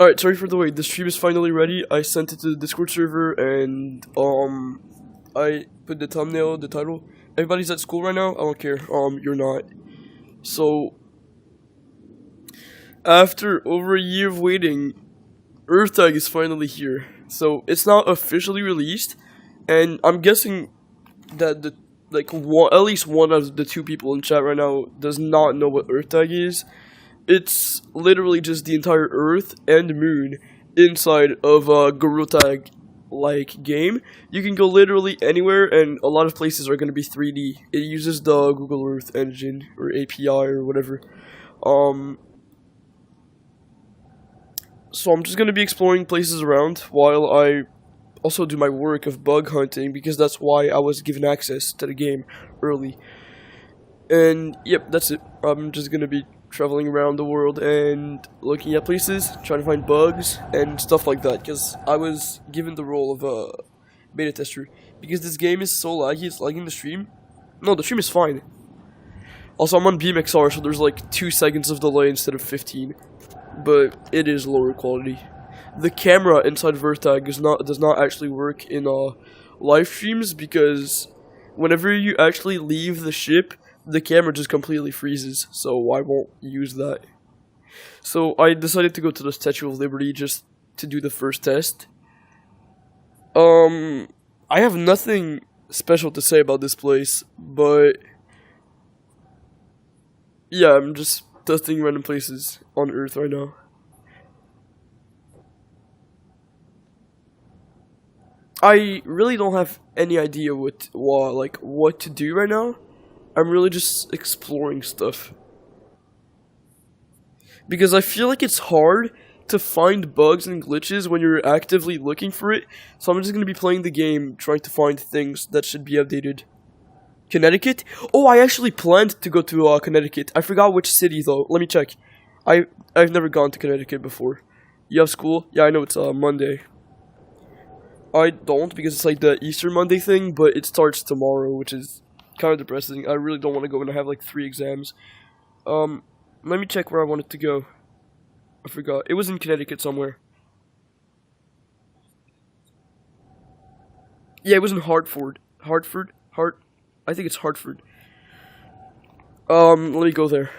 Alright, sorry for the wait. The stream is finally ready. I sent it to the Discord server and I put the thumbnail, the title. Everybody's at school right now? I don't care. You're not. So after over a year of waiting, GTAG is finally here. So it's not officially released, and I'm guessing that at least one of the two people in chat right now does not know what GTAG is. It's literally just the entire Earth and Moon inside of a GTAG-like game. You can go literally anywhere, and a lot of places are going to be 3D. It uses the Google Earth engine, or API, or whatever. So I'm just going to be exploring places around while I also do my work of bug hunting, because that's why I was given access to the game early. And yep, that's it. I'm just going to be traveling around the world and looking at places, trying to find bugs and stuff like that, because I was given the role of a beta tester. Because this game is so laggy, it's lagging the stream. No, the stream is fine. Also, I'm on BeamXR, so there's like 2 seconds of delay instead of 15. But it is lower quality. The camera inside of GTAG does not actually work in live streams, because whenever you actually leave the ship, the camera just completely freezes, so I won't use that. So I decided to go to the Statue of Liberty just to do the first test. I have nothing special to say about this place, but yeah, I'm just testing random places on Earth right now. I really don't have any idea what to do right now. I'm really just exploring stuff. Because I feel like it's hard to find bugs and glitches when you're actively looking for it. So I'm just going to be playing the game, trying to find things that should be updated. Connecticut? Oh, I actually planned to go to Connecticut. I forgot which city though. Let me check. I've never gone to Connecticut before. You have school? Yeah, I know it's Monday. I don't, because it's like the Easter Monday thing, but it starts tomorrow, which is kind of depressing. I really don't want to go, and I have like 3 exams. Let me check where I wanted to go. I forgot. It was in Connecticut somewhere. Yeah, it was in Hartford. I think it's Hartford. Let me go there.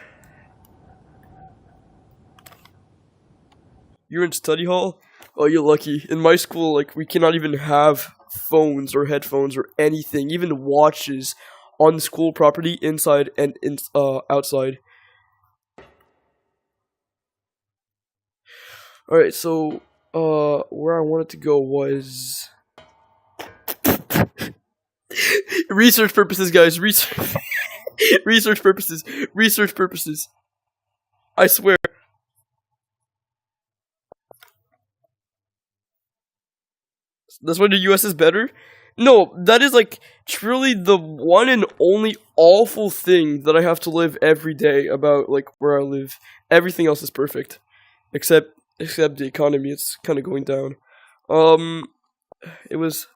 You're in study hall? Oh, you're lucky. In my school, like, we cannot even have phones or headphones or anything, even watches, on school property, inside and outside. Alright, so, where I wanted to go was research purposes, guys. Research purposes. I swear. That's why the US is better? No, that is like truly the one and only awful thing that I have to live every day about, like, where I live. Everything else is perfect. Except the economy, it's kind of going down. It was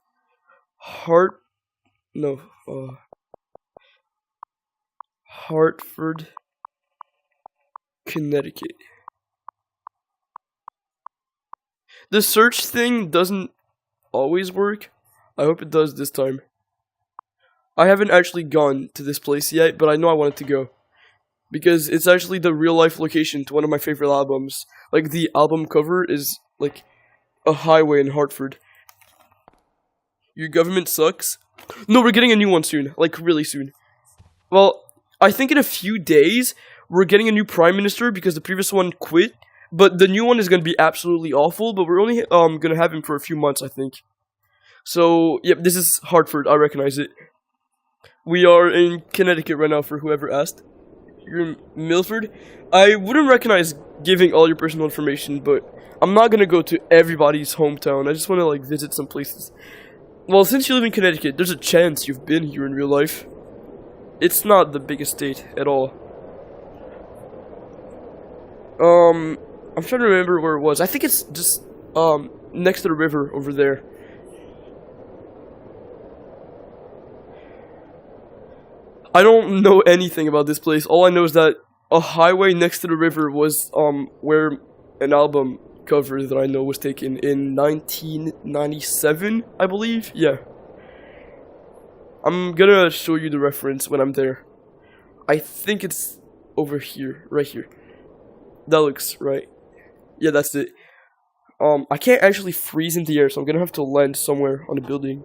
Hartford, Connecticut. The search thing doesn't always work. I hope it does this time. I haven't actually gone to this place yet, but I know I wanted to go. Because it's actually the real life location to one of my favorite albums. Like, the album cover is like a highway in Hartford. Your government sucks? No, we're getting a new one soon. Like, really soon. Well, I think in a few days, we're getting a new prime minister because the previous one quit. But the new one is going to be absolutely awful, but we're only going to have him for a few months, I think. So, yep, this is Hartford. I recognize it. We are in Connecticut right now, for whoever asked. You're in Milford? I wouldn't recognize giving all your personal information, but I'm not going to go to everybody's hometown. I just want to, like, visit some places. Well, since you live in Connecticut, there's a chance you've been here in real life. It's not the biggest state at all. I'm trying to remember where it was. I think it's just, next to the river over there. I don't know anything about this place. All I know is that a highway next to the river was, where an album cover that I know was taken in 1997, I believe. Yeah. I'm gonna show you the reference when I'm there. I think it's over here, right here. That looks right. Yeah, that's it. I can't actually freeze in the air, so I'm gonna have to land somewhere on a building.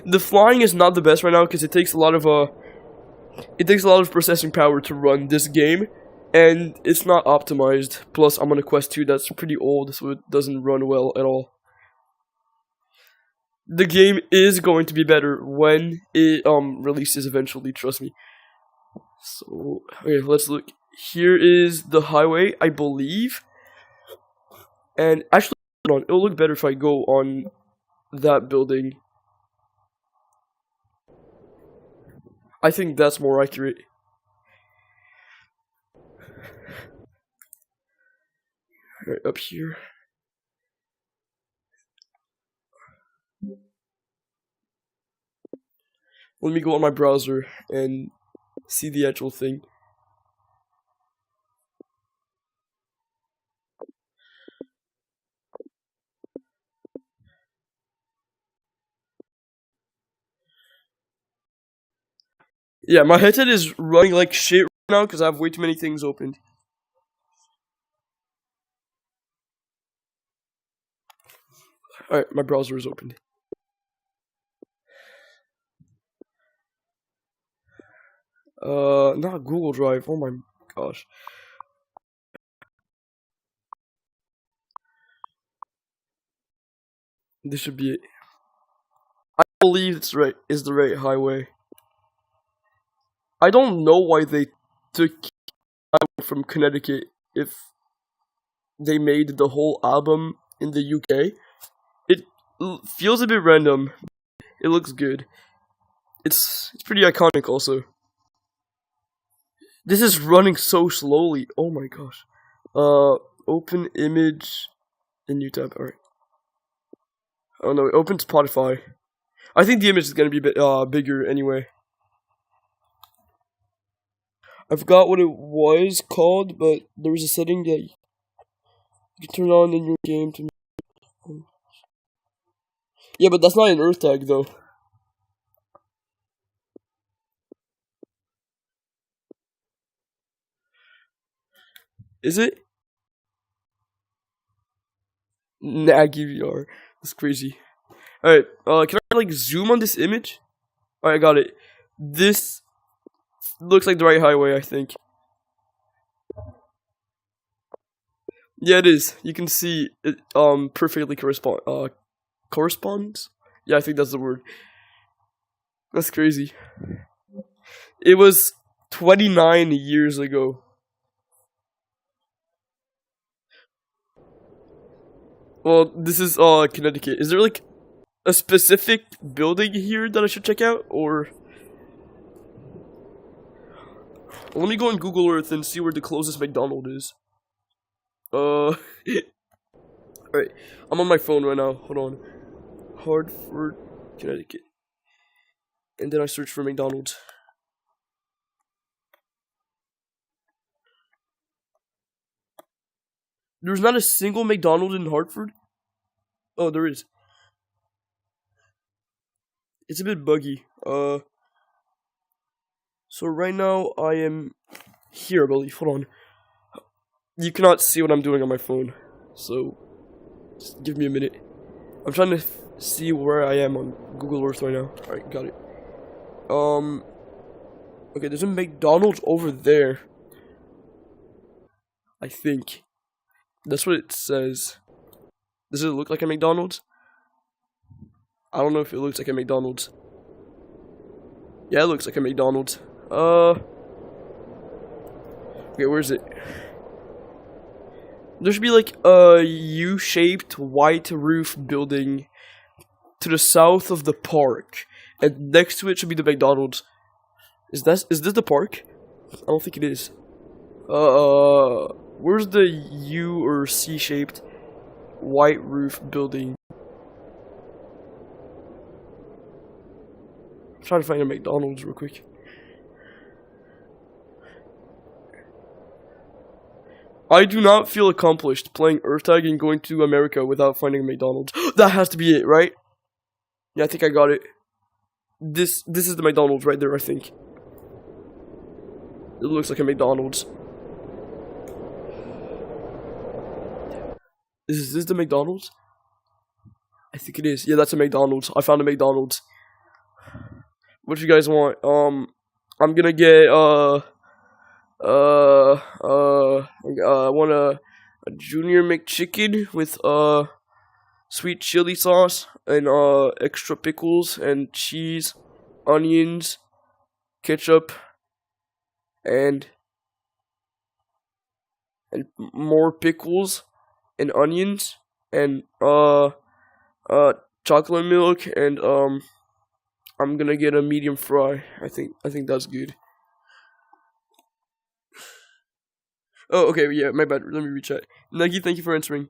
The flying is not the best right now because it takes a lot of processing power to run this game, and it's not optimized. Plus, I'm on a Quest 2 that's pretty old, so it doesn't run well at all. The game is going to be better when it releases eventually, trust me. So, okay, let's look. Here is the highway, I believe. And actually, hold on, it'll look better if I go on that building. I think that's more accurate. Right up here. Let me go on my browser and see the actual thing. Yeah, my headset is running like shit right now because I have way too many things opened. Alright, my browser is opened. Not Google Drive. Oh my gosh. This should be it. I believe it's right. Is the right highway. I don't know why they took from Connecticut if they made the whole album in the UK. It feels a bit random. It looks good. It's pretty iconic also. This is running so slowly. Oh my gosh. Open image in new tab. Alright. Oh no, open Spotify. I think the image is gonna be a bit bigger anyway. I forgot what it was called, but there was a setting that you can turn on in your game to. Yeah, but that's not an Earth tag though. Is it? Naggy VR. That's crazy. Alright, can I like zoom on this image? Alright, I got it. This looks like the right highway, I think. Yeah, it is. You can see it perfectly corresponds? Yeah, I think that's the word. That's crazy. It was 29 years ago. Well, this is Connecticut. Is there like a specific building here that I should check out, or let me go on Google Earth and see where the closest McDonald's is. Alright, I'm on my phone right now. Hold on. Hartford, Connecticut. And then I search for McDonald's. There's not a single McDonald's in Hartford? Oh, there is. It's a bit buggy. So right now I am here, I believe. Hold on. You cannot see what I'm doing on my phone. So, just give me a minute. I'm trying to see where I am on Google Earth right now. Alright, got it. Okay, there's a McDonald's over there. I think. That's what it says. Does it look like a McDonald's? I don't know if it looks like a McDonald's. Yeah, it looks like a McDonald's. Okay, where is it? There should be like a U-shaped white roof building to the south of the park, and next to it should be the McDonald's. Is this the park? I don't think it is. Where's the U or C-shaped white roof building? I'm trying to find a McDonald's real quick. I do not feel accomplished playing Earth Tag and going to America without finding a McDonald's. That has to be it, right? Yeah, I think I got it. This is the McDonald's right there, I think. It looks like a McDonald's. Is this the McDonald's? I think it is. Yeah, that's a McDonald's. I found a McDonald's. What you guys want? I'm gonna get I want a junior McChicken with sweet chili sauce and extra pickles and cheese, onions, ketchup, and more pickles and onions and chocolate milk and I'm gonna get a medium fry. I think that's good. Oh, okay, yeah, my bad. Let me rechat. Nuggy, thank you for answering.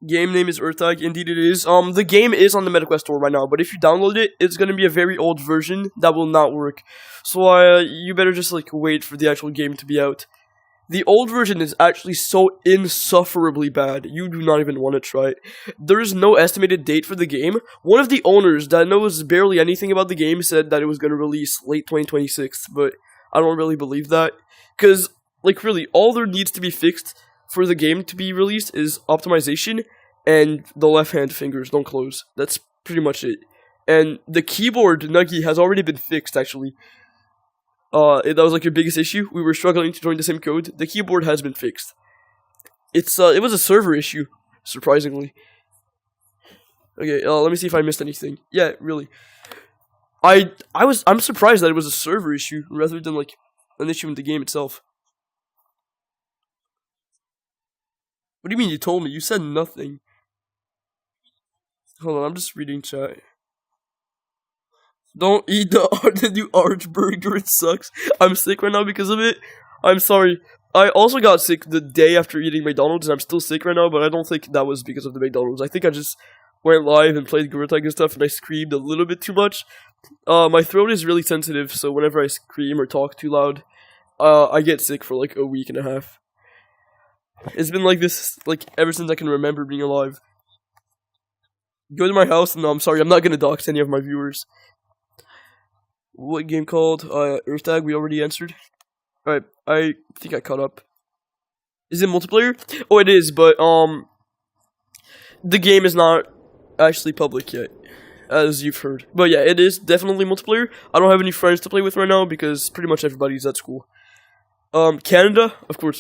Game name is Earth Tag. Indeed it is. The game is on the MetaQuest store right now, but if you download it, it's gonna be a very old version that will not work. So, you better just, like, wait for the actual game to be out. The old version is actually so insufferably bad, you do not even want to try it. There is no estimated date for the game. One of the owners that knows barely anything about the game said that it was going to release late 2026, but I don't really believe that. Because, like, really, all there needs to be fixed for the game to be released is optimization, and the left-hand fingers don't close. That's pretty much it. And the keyboard, Nuggy, has already been fixed, actually. That was like your biggest issue. We were struggling to join the same code. The keyboard has been fixed. It was a server issue, surprisingly. Okay, let me see if I missed anything. Yeah, really. I'm surprised that it was a server issue rather than like an issue in the game itself. What do you mean you told me? You said nothing. Hold on, I'm just reading chat. Don't eat the new Arch burger, it sucks. I'm sick right now because of it. I'm sorry. I also got sick the day after eating McDonald's, and I'm still sick right now, but I don't think that was because of the McDonald's. I think I just went live and played Gorilla Tag and stuff, and I screamed a little bit too much. My throat is really sensitive, so whenever I scream or talk too loud, I get sick for like a week and a half. It's been like this, like, ever since I can remember being alive. Go to my house. No, I'm sorry, I'm not gonna dox any of my viewers. What game called? Earth Tag, we already answered. Alright, I think I caught up. Is it multiplayer? Oh, it is, but, the game is not actually public yet, as you've heard. But yeah, it is definitely multiplayer. I don't have any friends to play with right now, because pretty much everybody's at school. Canada? Of course.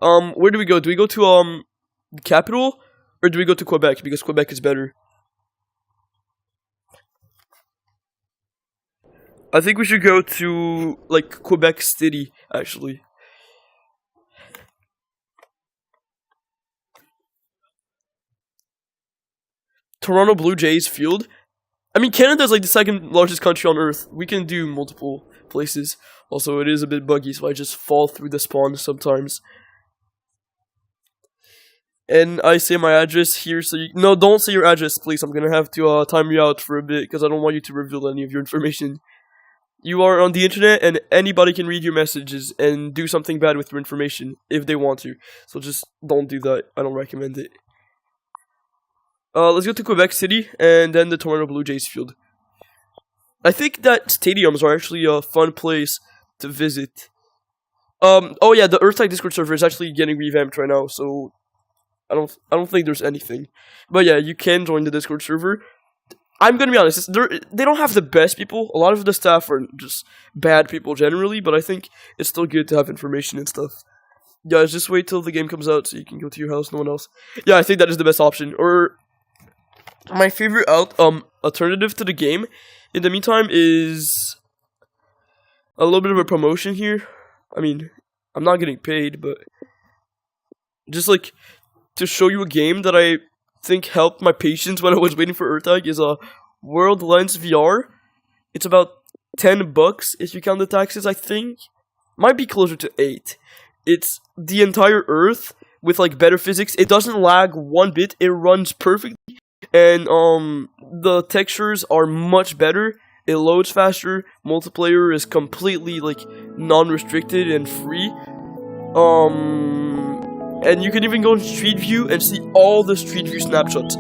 Where do we go? Do we go to, the capital? Or do we go to Quebec, because Quebec is better? I think we should go to, like, Quebec City, actually. Toronto Blue Jays field? I mean, Canada's, like, the second largest country on Earth. We can do multiple places. Also, it is a bit buggy, so I just fall through the spawn sometimes. And I say my address here, so you... No, don't say your address, please. I'm gonna have to, time you out for a bit, because I don't want you to reveal any of your information. You are on the internet, and anybody can read your messages and do something bad with your information if they want to. So just don't do that. I don't recommend it. Let's go to Quebec City, and then the Toronto Blue Jays field. I think that stadiums are actually a fun place to visit. Oh yeah, the Earth Tag Discord server is actually getting revamped right now, so I don't think there's anything. But yeah, you can join the Discord server. I'm gonna be honest, they don't have the best people. A lot of the staff are just bad people generally, but I think it's still good to have information and stuff. Guys, just wait till the game comes out so you can go to your house, no one else. Yeah, I think that is the best option. Or, my favorite alternative to the game, in the meantime, is a little bit of a promotion here. I mean, I'm not getting paid, but just like, to show you a game that I think helped my patience when I was waiting for Earth Tag is a World Lens VR. It's about $10 if you count the taxes, I think. Might be closer to 8. It's the entire Earth with like better physics. It doesn't lag one bit. It runs perfectly, and the textures are much better. It loads faster. Multiplayer is completely like non-restricted and free. And you can even go in Street View and see all the Street View snapshots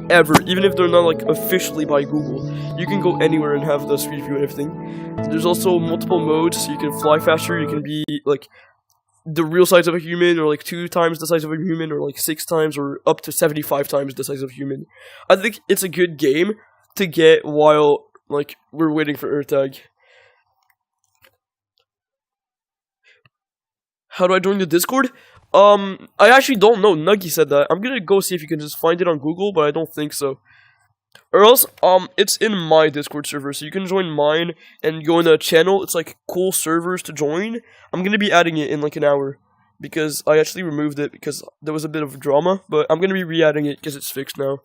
ever, even if they're not like officially by Google. You can go anywhere and have the Street View and everything. There's also multiple modes, so you can fly faster, you can be like the real size of a human, or like 2 times the size of a human, or like 6 times, or up to 75 times the size of a human. I think it's a good game to get while like we're waiting for EarthTag. How do I join the Discord? I actually don't know. Nuggy said that. I'm gonna go see if you can just find it on Google, but I don't think so. Or else, it's in my Discord server, so you can join mine and go in a channel. It's like cool servers to join. I'm gonna be adding it in like an hour, because I actually removed it because there was a bit of drama, but I'm gonna be re-adding it because it's fixed now.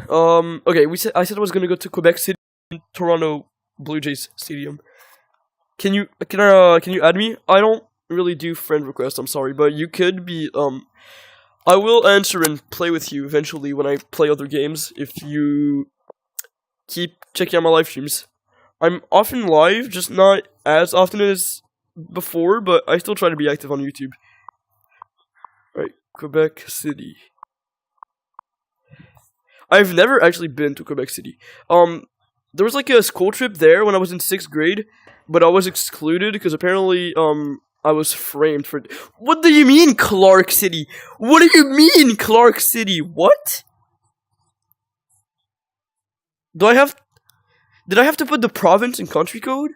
Okay, I said I was gonna go to Quebec City, Toronto Blue Jays Stadium. Can you add me? I don't really do friend requests, I'm sorry, but you could be, I will answer and play with you eventually when I play other games, if you keep checking out my live streams. I'm often live, just not as often as before, but I still try to be active on YouTube. Right, Quebec City. I've never actually been to Quebec City. There was like a school trip there when I was in 6th grade, but I was excluded because apparently, I was framed for. What do you mean, Clark City? What do you mean, Clark City? What? Did I have to put the province and country code?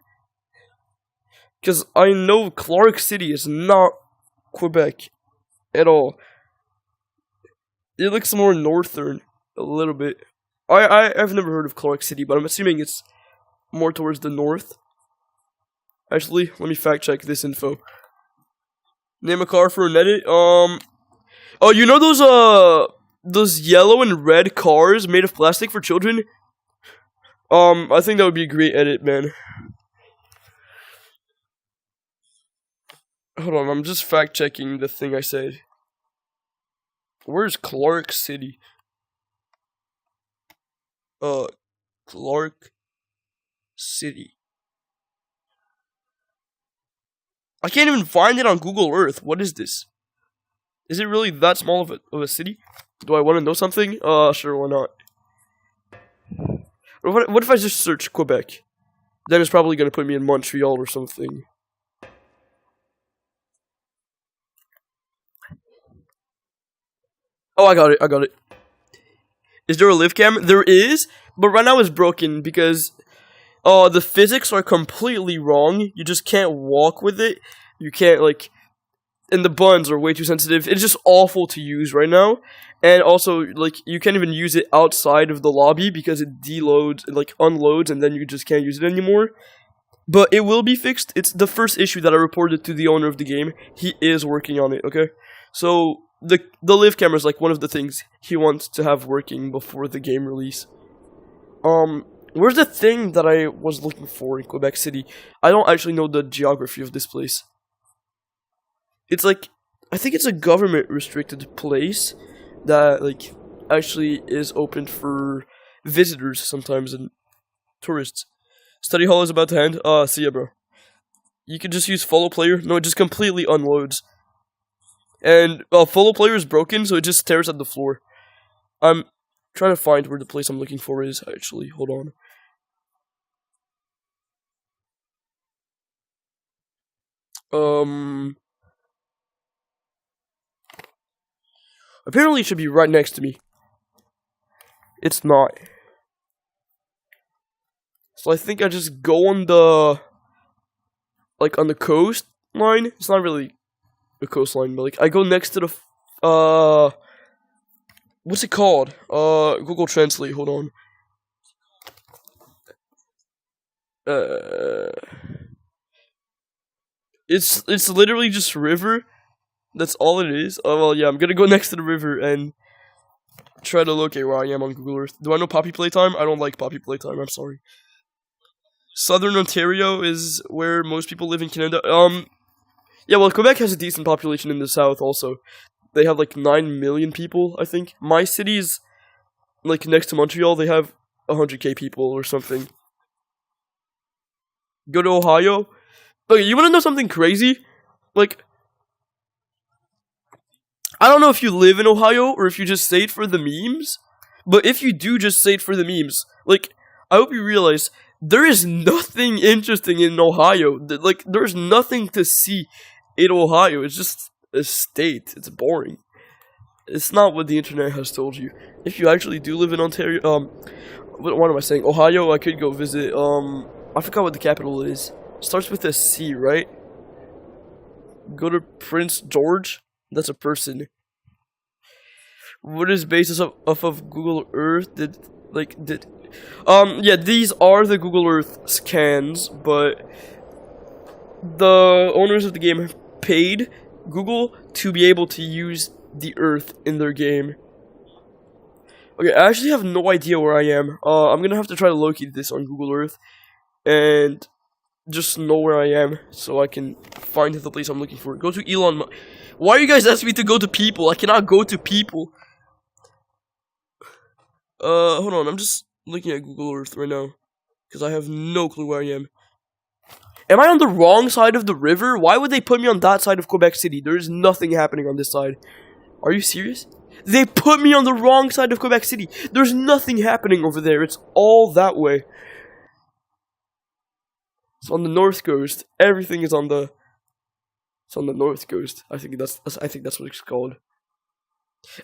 Because I know Clark City is not Quebec at all. It looks more northern, a little bit. I've never heard of Clark City, but I'm assuming it's more towards the north. Actually, let me fact check this info. Name a car for an edit. Oh, you know those yellow and red cars made of plastic for children? I think that would be a great edit, man. Hold on, I'm just fact checking the thing I said. Where's Clark City? Clark City. I can't even find it on Google Earth. What is this? Is it really that small of a city? Do I want to know something? Sure, why not? What if I just search Quebec? Then it's probably going to put me in Montreal or something. Oh, I got it. Is there a live cam? There is, but right now it's broken because the physics are completely wrong. You just can't walk with it. You can't, like, and the buttons are way too sensitive. It's just awful to use right now. And also, like, you can't even use it outside of the lobby because it deloads, like, unloads, and then you just can't use it anymore. But it will be fixed. It's the first issue that I reported to the owner of the game. He is working on it, okay? So, the live camera is, like, one of the things he wants to have working before the game release. Where's the thing that I was looking for in Quebec City? I don't actually know the geography of this place. It's like, I think it's a government-restricted place that, like, actually is open for visitors sometimes and tourists. Study hall is about to end. See ya, bro. You can just use follow player. No, it just completely unloads. And, follow player is broken, so it just stares at the floor. I'm trying to find where the place I'm looking for is, actually. Hold on. Apparently it should be right next to me. It's not. So I think I just go on the, like, on the coastline. It's not really a coastline, but, like, I go next to the, what's it called? Google Translate, hold on. It's literally just river. That's all it is. Oh, well, yeah, I'm gonna go next to the river and try to locate where I am on Google Earth. Do I know Poppy Playtime? I don't like Poppy Playtime, I'm sorry. Southern Ontario is where most people live in Canada. Yeah, well, Quebec has a decent population in the south also. They have, like, 9 million people, I think. My city's, like, next to Montreal, they have 100k people or something. Go to Ohio. Okay, you wanna know something crazy? Like, I don't know if you live in Ohio or if you just say it for the memes, but if you do just say it for the memes, like, I hope you realize there is nothing interesting in Ohio. Like, there's nothing to see in Ohio. It's just a state. It's boring. It's not what the internet has told you. If you actually do live in Ontario, what am I saying? Ohio, I could go visit, I forgot what the capital is. Starts with a C, right? Go to Prince George? That's a person. What is basis off of Google Earth? Yeah, these are the Google Earth scans, but the owners of the game paid Google to be able to use the Earth in their game. Okay, I actually have no idea where I am. I'm gonna have to try to locate this on Google Earth and just know where I am so I can find the place I'm looking for. Go to Elon Musk. Why are you guys asking me to go to people? I cannot go to people. Hold on, I'm just looking at Google Earth right now because I have no clue where I am. Am I on the wrong side of the river? Why would they put me on that side of Quebec City? There's nothing happening on this side. Are you serious? They put me on the wrong side of Quebec City. There's nothing happening over there. It's all that way. It's on the north coast. Everything is on the. It's on the north coast. I think that's what it's called.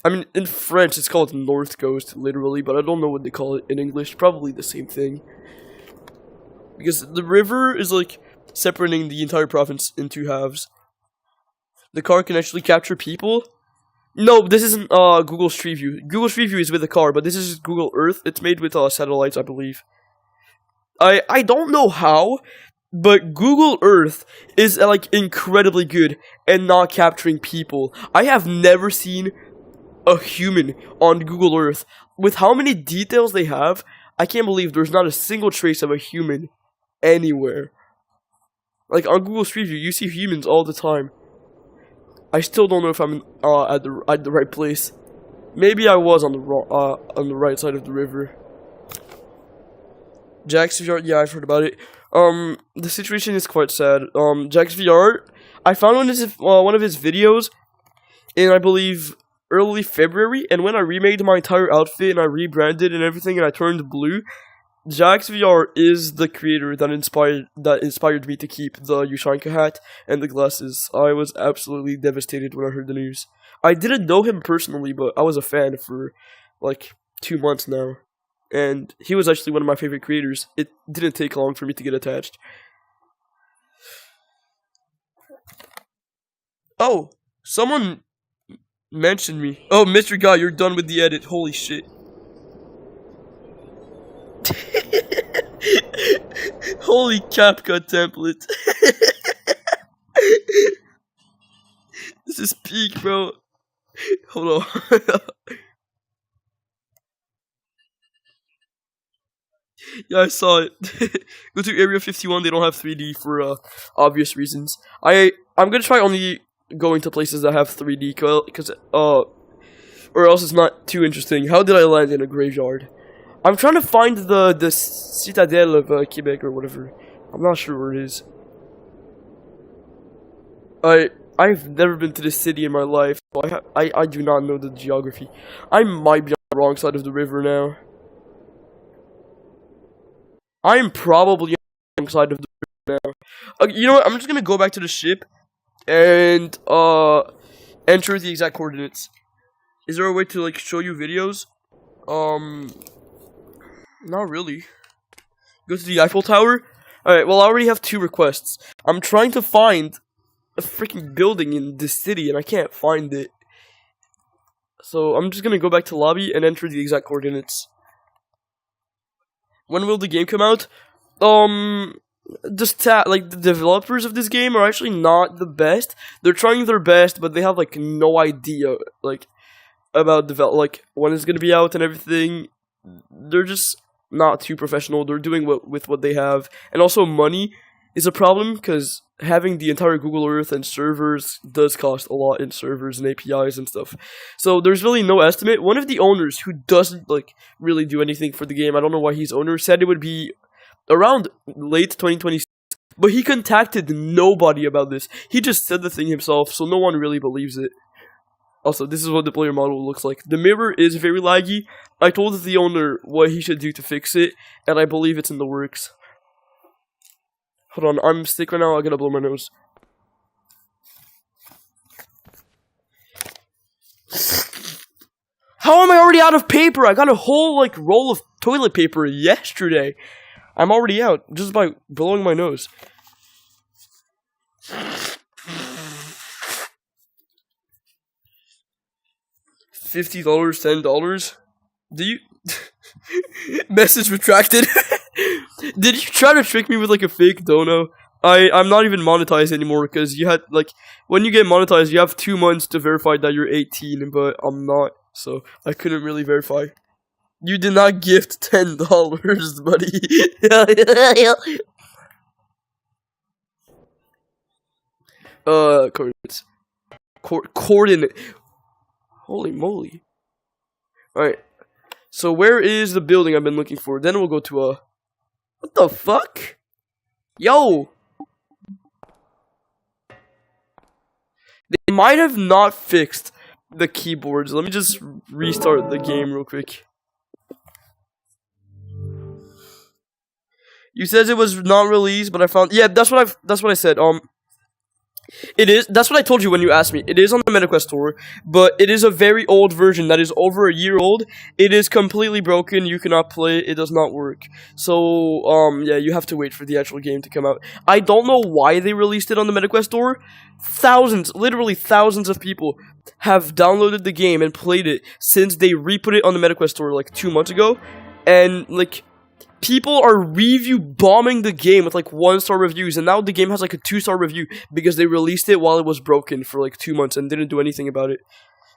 I mean, in French, it's called North Coast, literally, but I don't know what they call it in English. Probably the same thing. Because the river is, like, separating the entire province in two halves. The car can actually capture people. No, this isn't, Google Street View. Google Street View is with the car, but this is Google Earth. It's made with, satellites, I believe. I don't know how, but Google Earth is, like, incredibly good at not capturing people. I have never seen a human on Google Earth. With how many details they have, I can't believe there's not a single trace of a human anywhere. Like, on Google Street View, you see humans all the time. I still don't know if I'm at the right place. Maybe I was on the right side of the river. Jack's VR, yeah, I've heard about it. The situation is quite sad. Jack's VR, I found one of his videos in, I believe, early February, and when I remade my entire outfit and I rebranded and everything and I turned blue, Jack's VR is the creator that inspired me to keep the Ushanka hat and the glasses. I was absolutely devastated when I heard the news. I didn't know him personally, but I was a fan for like 2 months now. And he was actually one of my favorite creators. It didn't take long for me to get attached. Oh, someone mentioned me. Oh, Mr. Guy, you're done with the edit. Holy shit. Holy CapCut template. This is peak, bro. Hold on. Yeah, I saw it. Go to Area 51. They don't have 3D for obvious reasons. I'm gonna try only going to places that have 3D, cause or else it's not too interesting. How did I land in a graveyard? I'm trying to find the Citadel of Quebec or whatever. I'm not sure where it is. I've never been to this city in my life, so I do not know the geography. I might be on the wrong side of the river now. I am probably on the wrong side of the river now. Okay, you know what? I'm just gonna go back to the ship and enter the exact coordinates. Is there a way to like show you videos? Not really. Go to the Eiffel Tower. Alright, well I already have 2 requests. I'm trying to find a freaking building in this city and I can't find it. So I'm just gonna go back to lobby and enter the exact coordinates. When will the game come out? The developers of this game are actually not the best. They're trying their best, but they have like no idea like about when it's gonna be out and everything. They're just not too professional. They're doing with what they have, and also money is a problem because having the entire Google Earth and servers does cost a lot in servers and APIs and stuff. So there's really no estimate. One of the owners who doesn't like really do anything for the game, I don't know why he's owner, said it would be around late 2026, but he contacted nobody about this. He just said the thing himself, so no one really believes it. Also, this is what the player model looks like. The mirror is very laggy. I told the owner what he should do to fix it, and I believe it's in the works. Hold on, I'm sick right now. I gotta blow my nose. How am I already out of paper? I got a whole, like, roll of toilet paper yesterday. I'm already out just by blowing my nose. $50, $10? Do you... Message retracted. Did you try to trick me with, like, a fake dono? I'm not even monetized anymore, because you had, like, when you get monetized, you have 2 months to verify that you're 18, but I'm not, so I couldn't really verify. You did not gift $10, buddy. Coordinates. Coordinate. Holy moly. Alright. So where is the building I've been looking for? Then we'll go to what the fuck? Yo! They might have not fixed the keyboards. Let me just restart the game real quick. You said it was not released, but I found... Yeah, that's what I said. It is... That's what I told you when you asked me. It is on the MetaQuest store, but it is a very old version that is over a year old. It is completely broken. You cannot play it. It does not work. So, yeah, you have to wait for the actual game to come out. I don't know why they released it on the MetaQuest store. Thousands, literally thousands of people have downloaded the game and played it since they re-put it on the MetaQuest store, like, 2 months ago. And, like... People are review bombing the game with like 1-star reviews, and now the game has like a 2-star review because they released it while it was broken for like 2 months and didn't do anything about it.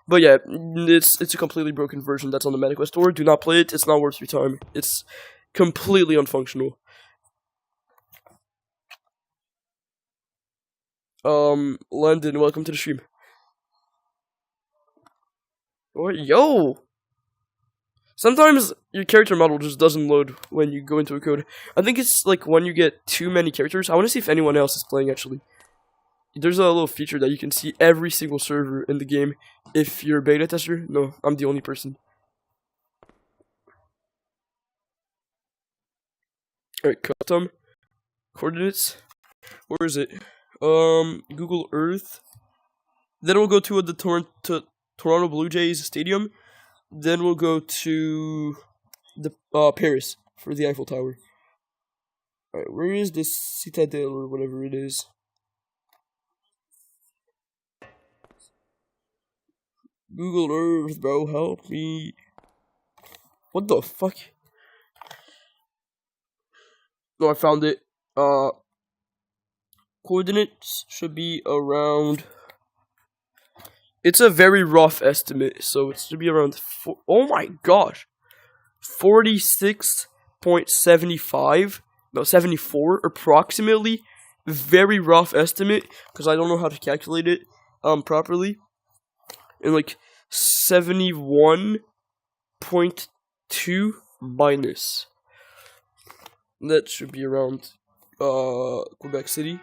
But yeah, it's a completely broken version that's on the MetaQuest store. Do not play it. It's not worth your time. It's completely unfunctional. London, welcome to the stream. What? Yo! Sometimes your character model just doesn't load when you go into a code. I think it's like when you get too many characters. I want to see if anyone else is playing actually. There's a little feature that you can see every single server in the game if you're a beta tester. No, I'm the only person. Alright, custom coordinates. Where is it? Google Earth. Then we'll go to the Toronto Blue Jays stadium. Then we'll go to the Paris for the Eiffel Tower. Alright, where is this Citadel or whatever it is? Google Earth, bro, help me. What the fuck? No, I found it. Coordinates should be around... It's a very rough estimate, so it should be around... Oh my gosh! 46.75... No, 74, approximately. Very rough estimate, because I don't know how to calculate it properly. And like 71.2 minus. That should be around Quebec City.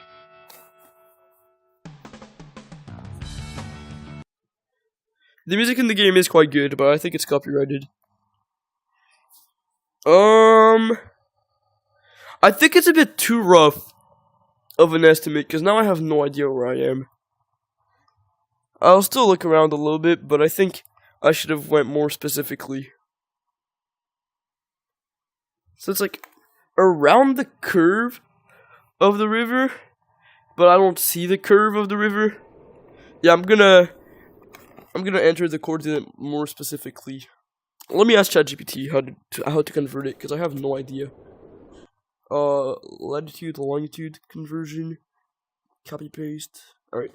The music in the game is quite good, but I think it's copyrighted. I think it's a bit too rough of an estimate, because now I have no idea where I am. I'll still look around a little bit, but I think I should have went more specifically. So it's like around the curve of the river, but I don't see the curve of the river. Yeah, I'm gonna enter the coordinate more specifically. Let me ask ChatGPT how to convert it, because I have no idea. Latitude, longitude conversion, copy paste. All right.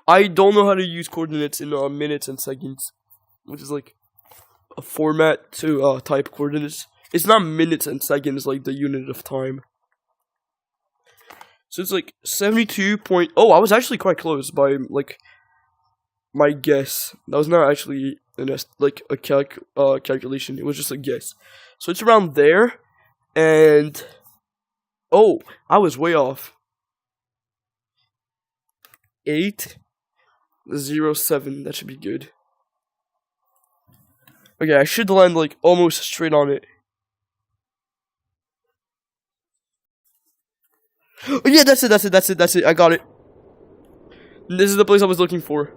I don't know how to use coordinates in minutes and seconds, which is like a format to type coordinates. It's not minutes and seconds like the unit of time. So it's like 72 point... Oh, I was actually quite close by like my guess. That was not actually a calculation. It was just a guess. So it's around there, and oh, I was way off. 807. That should be good. Okay, I should land like almost straight on it. Oh, yeah, that's it. I got it. This is the place I was looking for.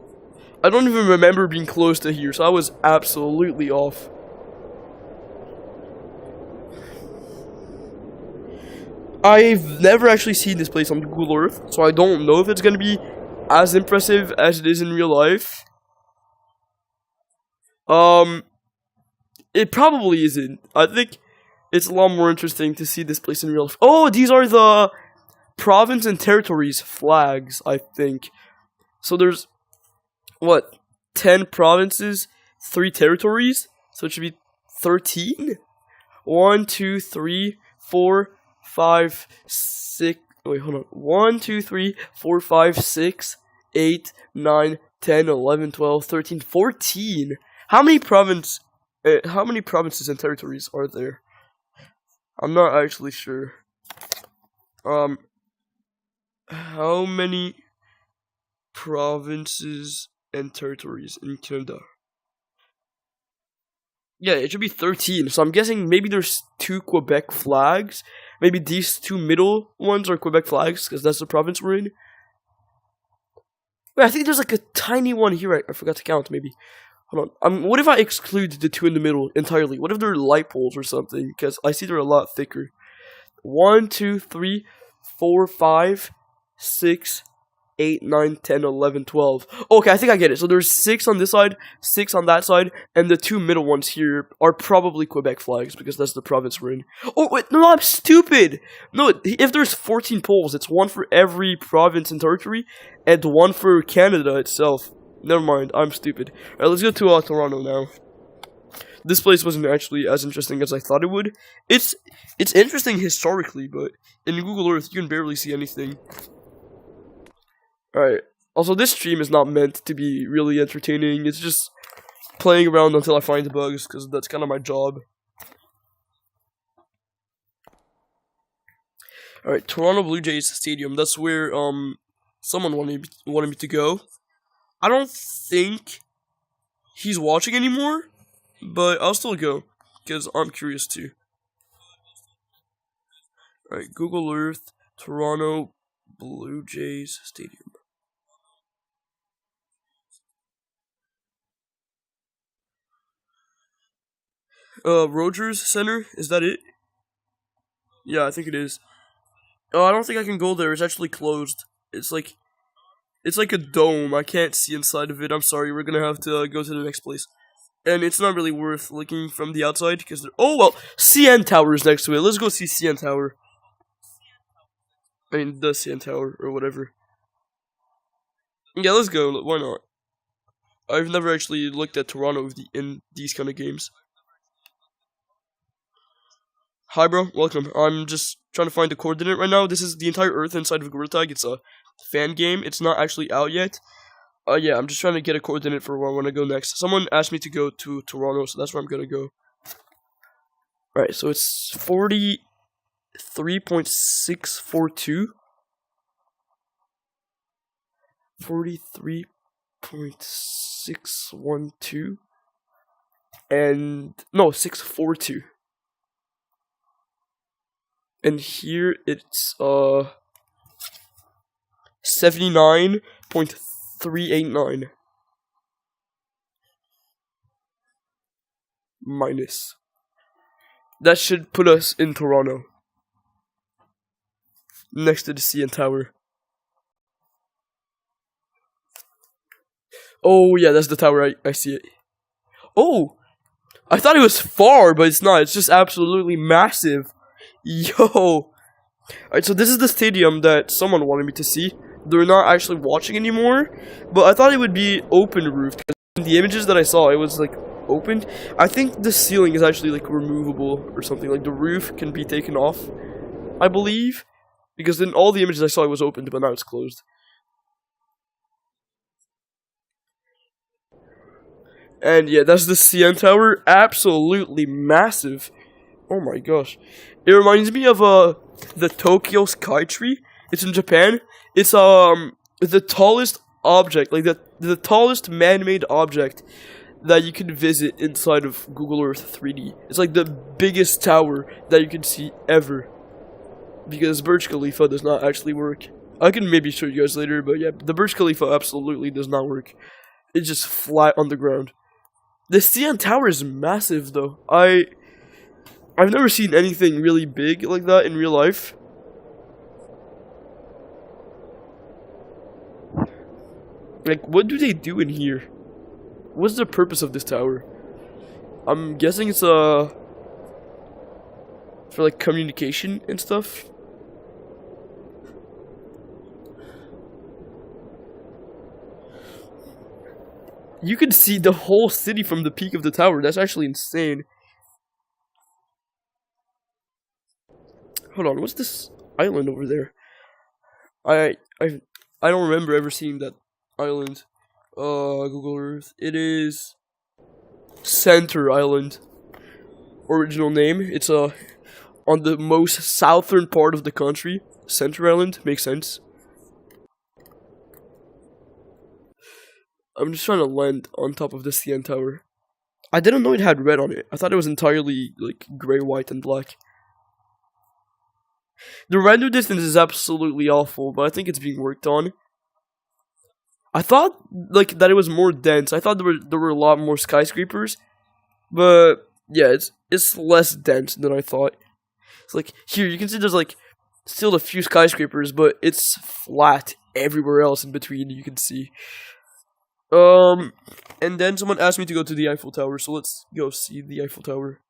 I don't even remember being close to here, so I was absolutely off. I've never actually seen this place on Google Earth, so I don't know if it's gonna be as impressive as it is in real life. It probably isn't. I think it's a lot more interesting to see this place in real life. Oh, these are the province and territories flags, I think. So there's, what, 10 provinces, 3 territories? So it should be 13? 1, 2, 3, 4, 5, 6, wait, hold on. 1, 2, 3, 4, 5, 6, 8, 9, 10, 11, 12, 13, 14. How many provinces and territories are there? I'm not actually sure. How many provinces and territories in Canada? Yeah, it should be 13. So I'm guessing maybe there's 2 Quebec flags. Maybe these 2 middle ones are Quebec flags, because that's the province we're in. Wait, I think there's like a tiny one here. I forgot to count, maybe. Hold on. What if I exclude the 2 in the middle entirely? What if they're light poles or something? Because I see they're a lot thicker. 1, 2, 3, 4, 5, 6, 8, 9, 10, 11, 12. Okay, I think I get it. So there's 6 on this side, 6 on that side, and the 2 middle ones here are probably Quebec flags, because that's the province we're in. Oh, wait, no, I'm stupid! No, if there's 14 poles, it's 1 for every province and territory, and 1 for Canada itself. Never mind, I'm stupid. Alright, let's go to Toronto now. This place wasn't actually as interesting as I thought it would. It's interesting historically, but in Google Earth, you can barely see anything. Alright, also this stream is not meant to be really entertaining, it's just playing around until I find the bugs, because that's kind of my job. Alright, Toronto Blue Jays Stadium, that's where, someone wanted me to go. I don't think he's watching anymore, but I'll still go, because I'm curious too. Alright, Google Earth, Toronto Blue Jays Stadium. Rogers Center, is that it? Yeah, I think it is. Oh, I don't think I can go there, it's actually closed. It's like a dome, I can't see inside of it, I'm sorry, we're gonna have to go to the next place. And it's not really worth looking from the outside, because oh well, CN Tower is next to it, let's go see CN Tower. I mean, the CN Tower, or whatever. Yeah, let's go, why not? I've never actually looked at Toronto in these kind of games. Hi bro, welcome. I'm just trying to find the coordinate right now. This is the entire Earth inside of GTAG. It's a fan game. It's not actually out yet. Yeah, I'm just trying to get a coordinate for where I want to go next. Someone asked me to go to Toronto, so that's where I'm gonna go. Alright, so it's 43.642. 43.612. And no, 642. And here it's 79.389 minus. That should put us in Toronto, next to the CN Tower. Oh yeah, that's the tower. I see it. Oh, I thought it was far, but it's not. It's just absolutely massive. Yo! Alright, so this is the stadium that someone wanted me to see. They're not actually watching anymore, but I thought it would be open roofed. In the images that I saw, it was like opened. I think the ceiling is actually like removable or something. Like the roof can be taken off, I believe. Because in all the images I saw, it was opened, but now it's closed. And yeah, that's the CN Tower. Absolutely massive. Oh my gosh. It reminds me of the Tokyo Sky Tree. It's in Japan. It's the tallest object, like the tallest man-made object that you can visit inside of Google Earth 3D. It's like the biggest tower that you can see ever. Because Burj Khalifa does not actually work. I can maybe show you guys later, but yeah, the Burj Khalifa absolutely does not work. It's just flat on the ground. The CN Tower is massive, though. I've never seen anything really big like that in real life. Like, what do they do in here? What's the purpose of this tower? I'm guessing it's for like communication and stuff. You can see the whole city from the peak of the tower. That's actually insane. Hold on, what's this island over there? I don't remember ever seeing that island. Google Earth. It is Center Island. Original name. It's on the most southern part of the country. Center Island makes sense. I'm just trying to land on top of the CN Tower. I didn't know it had red on it. I thought it was entirely like gray, white, and black. The render distance is absolutely awful, but I think it's being worked on. I thought like that it was more dense. I thought there were a lot more skyscrapers, but yeah, it's less dense than I thought. It's like here you can see there's like still a few skyscrapers, but it's flat everywhere else in between. You can see. And then someone asked me to go to the Eiffel Tower, so let's go see the Eiffel Tower.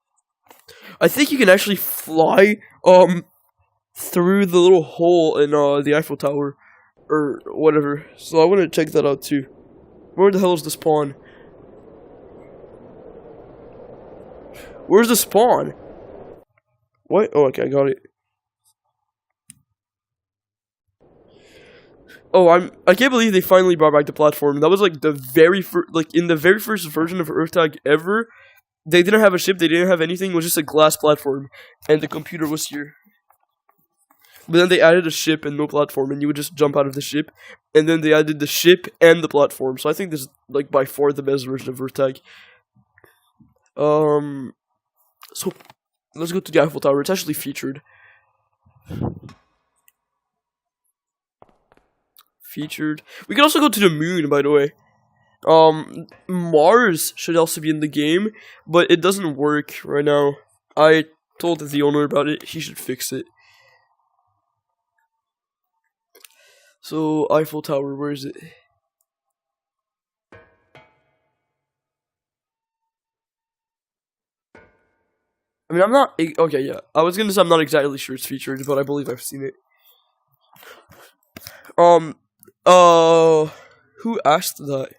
I think you can actually fly through the little hole in the Eiffel Tower or whatever. So I want to check that out too. Where the hell is the spawn? Where's the spawn? What? Oh, okay, I got it. Oh, I can't believe they finally brought back the platform. That was like the very first, like in the very first version of EarthTag ever, they didn't have a ship, they didn't have anything, it was just a glass platform, and the computer was here. But then they added a ship and no platform, and you would just jump out of the ship, and then they added the ship and the platform, so I think this is like by far the best version of EarthTag. So, let's go to the Eiffel Tower, it's actually featured. We can also go to the moon, by the way. Mars should also be in the game, but it doesn't work right now. I told the owner about it, he should fix it. So, Eiffel Tower, where is it? I mean, I'm not... Okay, yeah. I was gonna say I'm not exactly sure it's featured, but I believe I've seen it. Who asked that?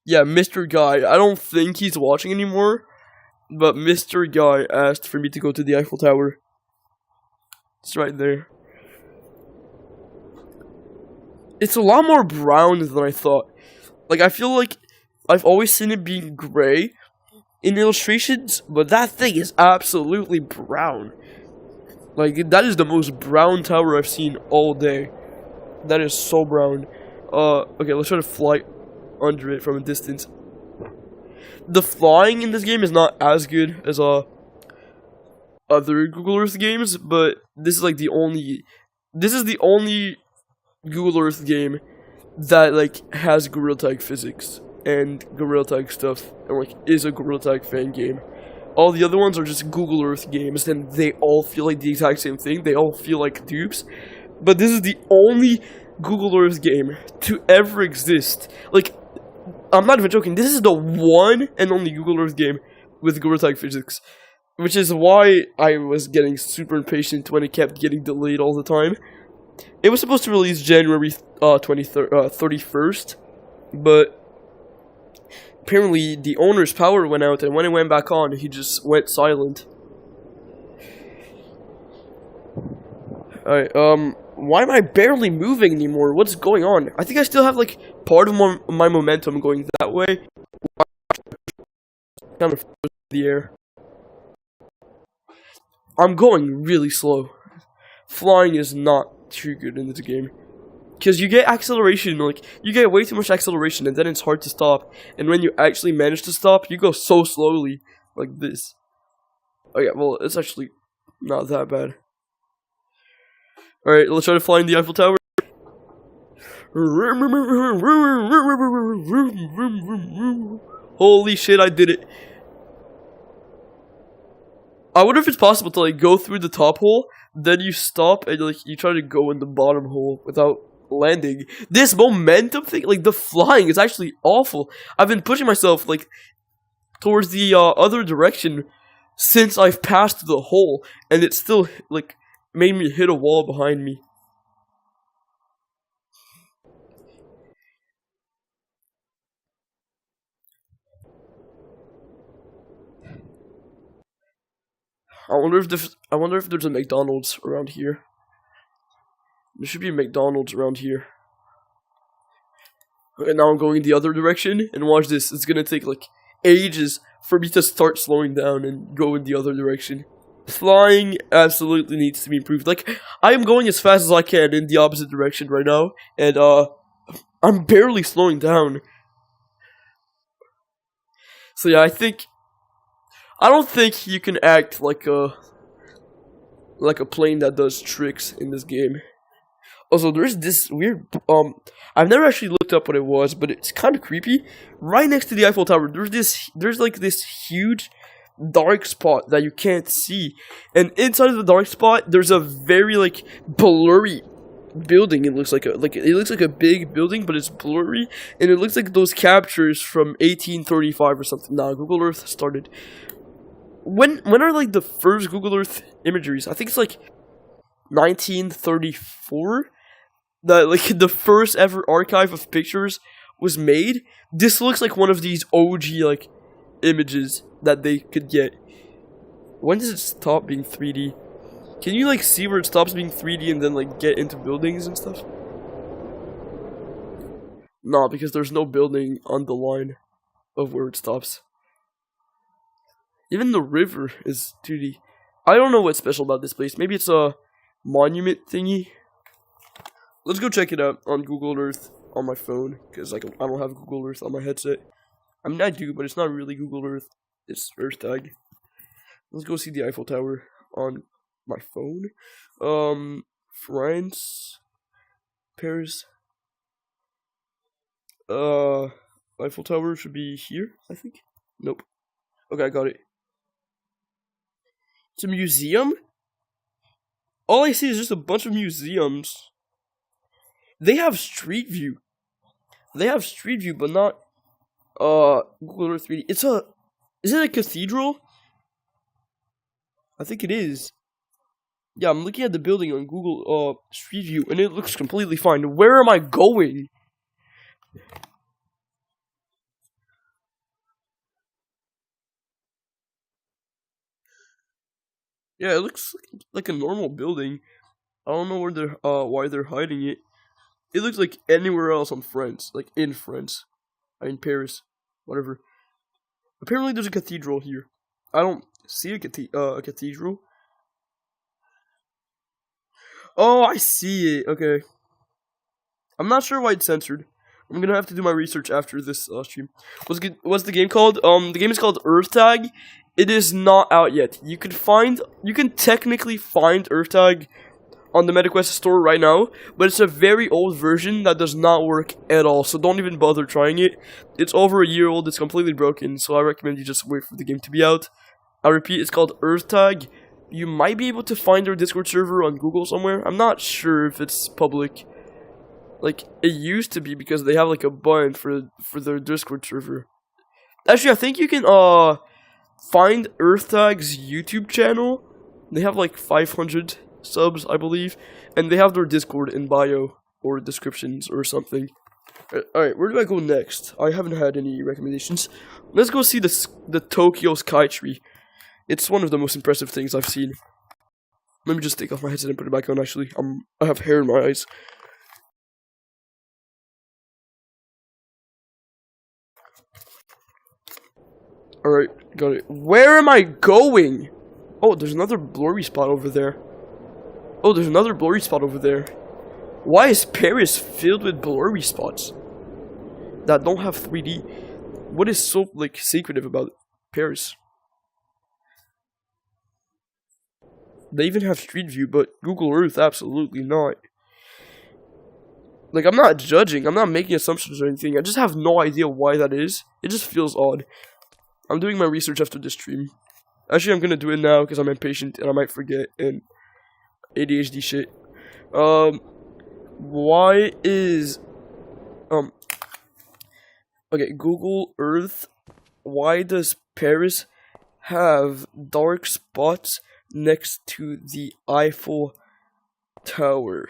Yeah, Mr. Guy. I don't think he's watching anymore, but Mr. Guy asked for me to go to the Eiffel Tower. It's right there. It's a lot more brown than I thought. Like, I feel like I've always seen it being gray in illustrations, but that thing is absolutely brown. Like, that is the most brown tower I've seen all day. That is so brown. Okay, let's try to fly under it from a distance. The flying in this game is not as good as other Google Earth games, but this is like the only Google Earth game that like has Gorilla Tag physics and Gorilla Tag stuff and like is a Gorilla Tag fan game. All the other ones are just Google Earth games, and they all feel like the exact same thing. They all feel like dupes. But this is the only Google Earth game to ever exist. Like, I'm not even joking. This is the one and only Google Earth game with Gorilla Tag physics. Which is why I was getting super impatient when it kept getting delayed all the time. It was supposed to release January 31st, but apparently the owner's power went out, and when it went back on, he just went silent. Alright, why am I barely moving anymore? What's going on? I think I still have, like, part of my momentum going that way. Kind of the air. I'm going really slow. Flying is not too good in this game. Because you get acceleration, like, you get way too much acceleration, and then it's hard to stop. And when you actually manage to stop, you go so slowly, like this. Oh yeah, well, it's actually not that bad. Alright, let's try to fly in the Eiffel Tower. Holy shit, I did it. I wonder if it's possible to, like, go through the top hole, then you stop, and, like, you try to go in the bottom hole without landing. This momentum thing, like, the flying is actually awful. I've been pushing myself, like, towards the other direction since I've passed the hole, and it still, like, made me hit a wall behind me. I wonder if there's a McDonald's around here. There should be a McDonald's around here. Okay, now I'm going the other direction, and watch this. It's gonna take, like, ages for me to start slowing down and go in the other direction. Flying absolutely needs to be improved. Like, I am going as fast as I can in the opposite direction right now, and, I'm barely slowing down. So yeah, I don't think you can act like a plane that does tricks in this game. Also, there's this weird, I've never actually looked up what it was, but it's kind of creepy. Right next to the Eiffel Tower, there's like this huge dark spot that you can't see. And inside of the dark spot, there's a very, like, blurry building. It looks like a big building, but it's blurry. And it looks like those captures from 1835 or something. Nah, Google Earth started. When are, like, the first Google Earth imageries? I think it's, like, 1934? That, like, the first ever archive of pictures was made. This looks like one of these OG, like, images that they could get. When does it stop being 3D? Can you, like, see where it stops being 3D and then, like, get into buildings and stuff? No, because there's no building on the line of where it stops. Even the river is 2D. I don't know what's special about this place. Maybe it's a monument thingy. Let's go check it out on Google Earth on my phone, because, like, I don't have Google Earth on my headset. I mean, I do, but it's not really Google Earth. It's EarthTag. Let's go see the Eiffel Tower on my phone. France, Paris. Eiffel Tower should be here, I think. Nope. Okay, I got it. It's a museum? All I see is just a bunch of museums. They have Street View. They have Street View, but not Google Earth 3D. Is it a cathedral? I think it is. Yeah, I'm looking at the building on Google Street View, and it looks completely fine. Where am I going? Yeah, it looks like a normal building. I don't know where why they're hiding it. It looks like anywhere else on France, like in France, in Paris, whatever. Apparently, there's a cathedral here. I don't see a cathedral. Oh, I see it. Okay. I'm not sure why it's censored. I'm gonna have to do my research after this stream. What's the game called? The game is called EarthTag. It is not out yet. You can technically find EarthTag on the MetaQuest store right now, but it's a very old version that does not work at all, so don't even bother trying it. It's over a year old, it's completely broken, so I recommend you just wait for the game to be out. I repeat, it's called EarthTag. You might be able to find their Discord server on Google somewhere. I'm not sure if it's public. Like, it used to be because they have, like, a button for their Discord server. Actually, I think you can, find EarthTag's YouTube channel. They have, like, 500 subs, I believe, and they have their Discord in bio or descriptions or something. Alright, where do I go next? I haven't had any recommendations. Let's go see the Tokyo Sky Tree. It's one of the most impressive things I've seen. Let me just take off my headset and put it back on, actually. I have hair in my eyes. Alright, got it. Where am I going? Oh, there's another blurry spot over there. Oh, there's another blurry spot over there. Why is Paris filled with blurry spots that don't have 3D? What is so like secretive about Paris? They even have Street View, but Google Earth absolutely not. Like, I'm not judging, I'm not making assumptions or anything, I just have no idea why that is. It just feels odd. I'm doing my research after this stream. Actually, I'm gonna do it now because I'm impatient and I might forget and ADHD shit. Why is okay, Google Earth, why does Paris have dark spots next to the Eiffel Tower?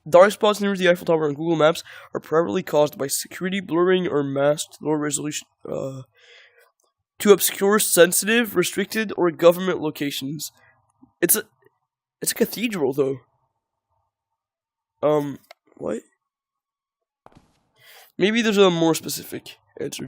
Dark spots near the Eiffel Tower on Google Maps are primarily caused by security blurring or masked low resolution, to obscure sensitive, restricted, or government locations. It's a cathedral though. What? Maybe there's a more specific answer.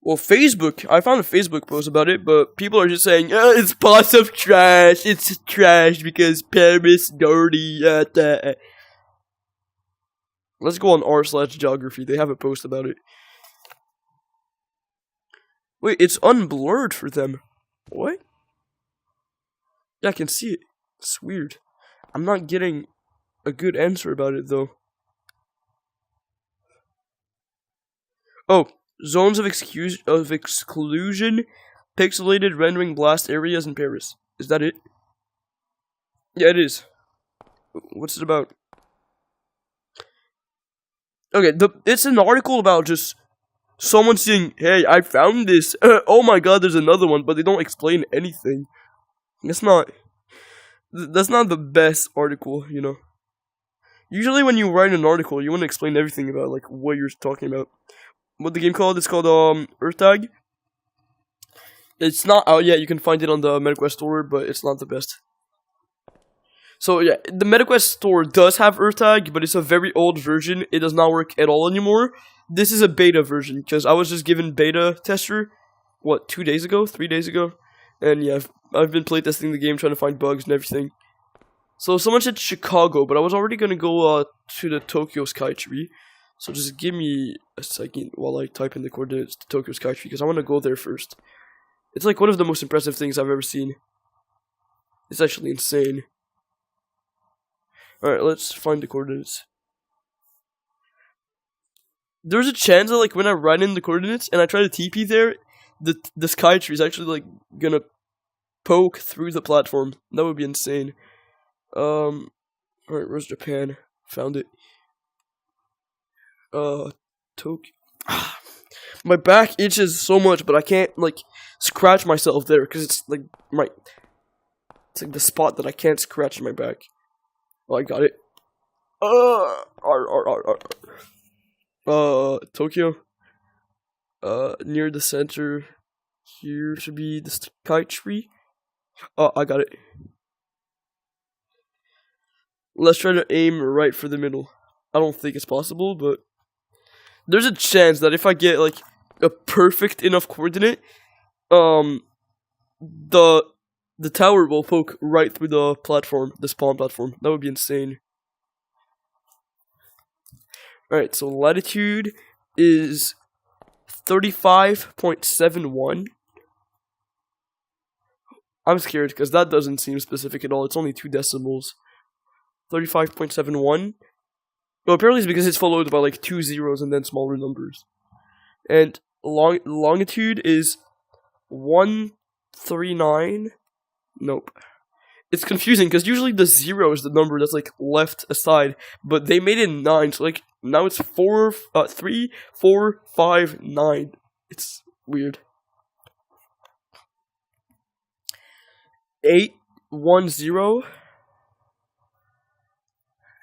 Well, Facebook, I found a Facebook post about it, but people are just saying, it's pots of trash, it's trash because Paris dirty, Let's go on r/geography, they have a post about it. Wait, it's unblurred for them. What? Yeah, I can see it. It's weird. I'm not getting a good answer about it, though. Oh. Zones of exclusion, pixelated rendering blast areas in Paris. Is that it? Yeah, it is. What's it about? Okay, it's an article about just someone saying, "Hey, I found this. Oh my God, there's another one," but they don't explain anything. That's not the best article, you know. Usually, when you write an article, you want to explain everything about like what you're talking about. What the game called? It's called EarthTag. It's not out yet. You can find it on the MetaQuest store, but it's not the best. So yeah, the MetaQuest store does have EarthTag, but it's a very old version. It does not work at all anymore. This is a beta version because I was just given beta tester, 3 days ago, and yeah, I've been playtesting the game, trying to find bugs and everything. So someone said Chicago, but I was already gonna go to the Tokyo Skytree. So just give me a second while I type in the coordinates to Tokyo Skytree, because I want to go there first. It's like one of the most impressive things I've ever seen. It's actually insane. Alright, let's find the coordinates. There's a chance that like when I write in the coordinates and I try to TP there, the Skytree is actually like gonna poke through the platform. That would be insane. Alright, where's Japan? Found it. Tokyo. My back itches so much, but I can't like scratch myself there because it's like it's like the spot that I can't scratch in my back. Oh, I got it. Tokyo. Near the center. Here should be the Skytree. Oh, I got it. Let's try to aim right for the middle. I don't think it's possible, but there's a chance that if I get like a perfect enough coordinate, the tower will poke right through the platform, the spawn platform. That would be insane. Alright, so latitude is 35.71. I'm scared because that doesn't seem specific at all. It's only 2 decimals. 35.71. Well, apparently it's because it's followed by like 2 zeros and then smaller numbers. And longitude is 139. Nope. It's confusing because usually the 0 is the number that's like left aside, but they made it 9, so like now it's 3, 4, 5, 9. It's weird. 810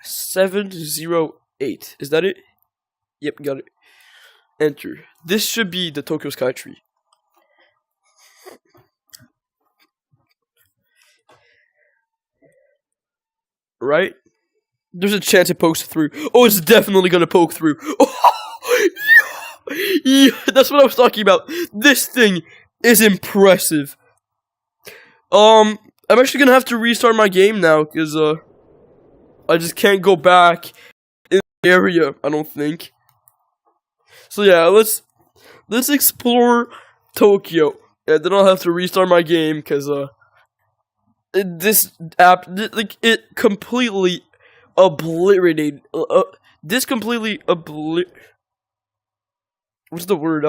708. Is that it? Yep, got it. Enter. This should be the Tokyo Skytree. Right? There's a chance it pokes through. Oh, it's definitely gonna poke through. Oh, yeah, that's what I was talking about. This thing is impressive. I'm actually gonna have to restart my game now, because, I just can't go back in the area, I don't think. So yeah, let's explore Tokyo. And then I'll have to restart my game, because, this app, like, it completely obliterated, what's the word,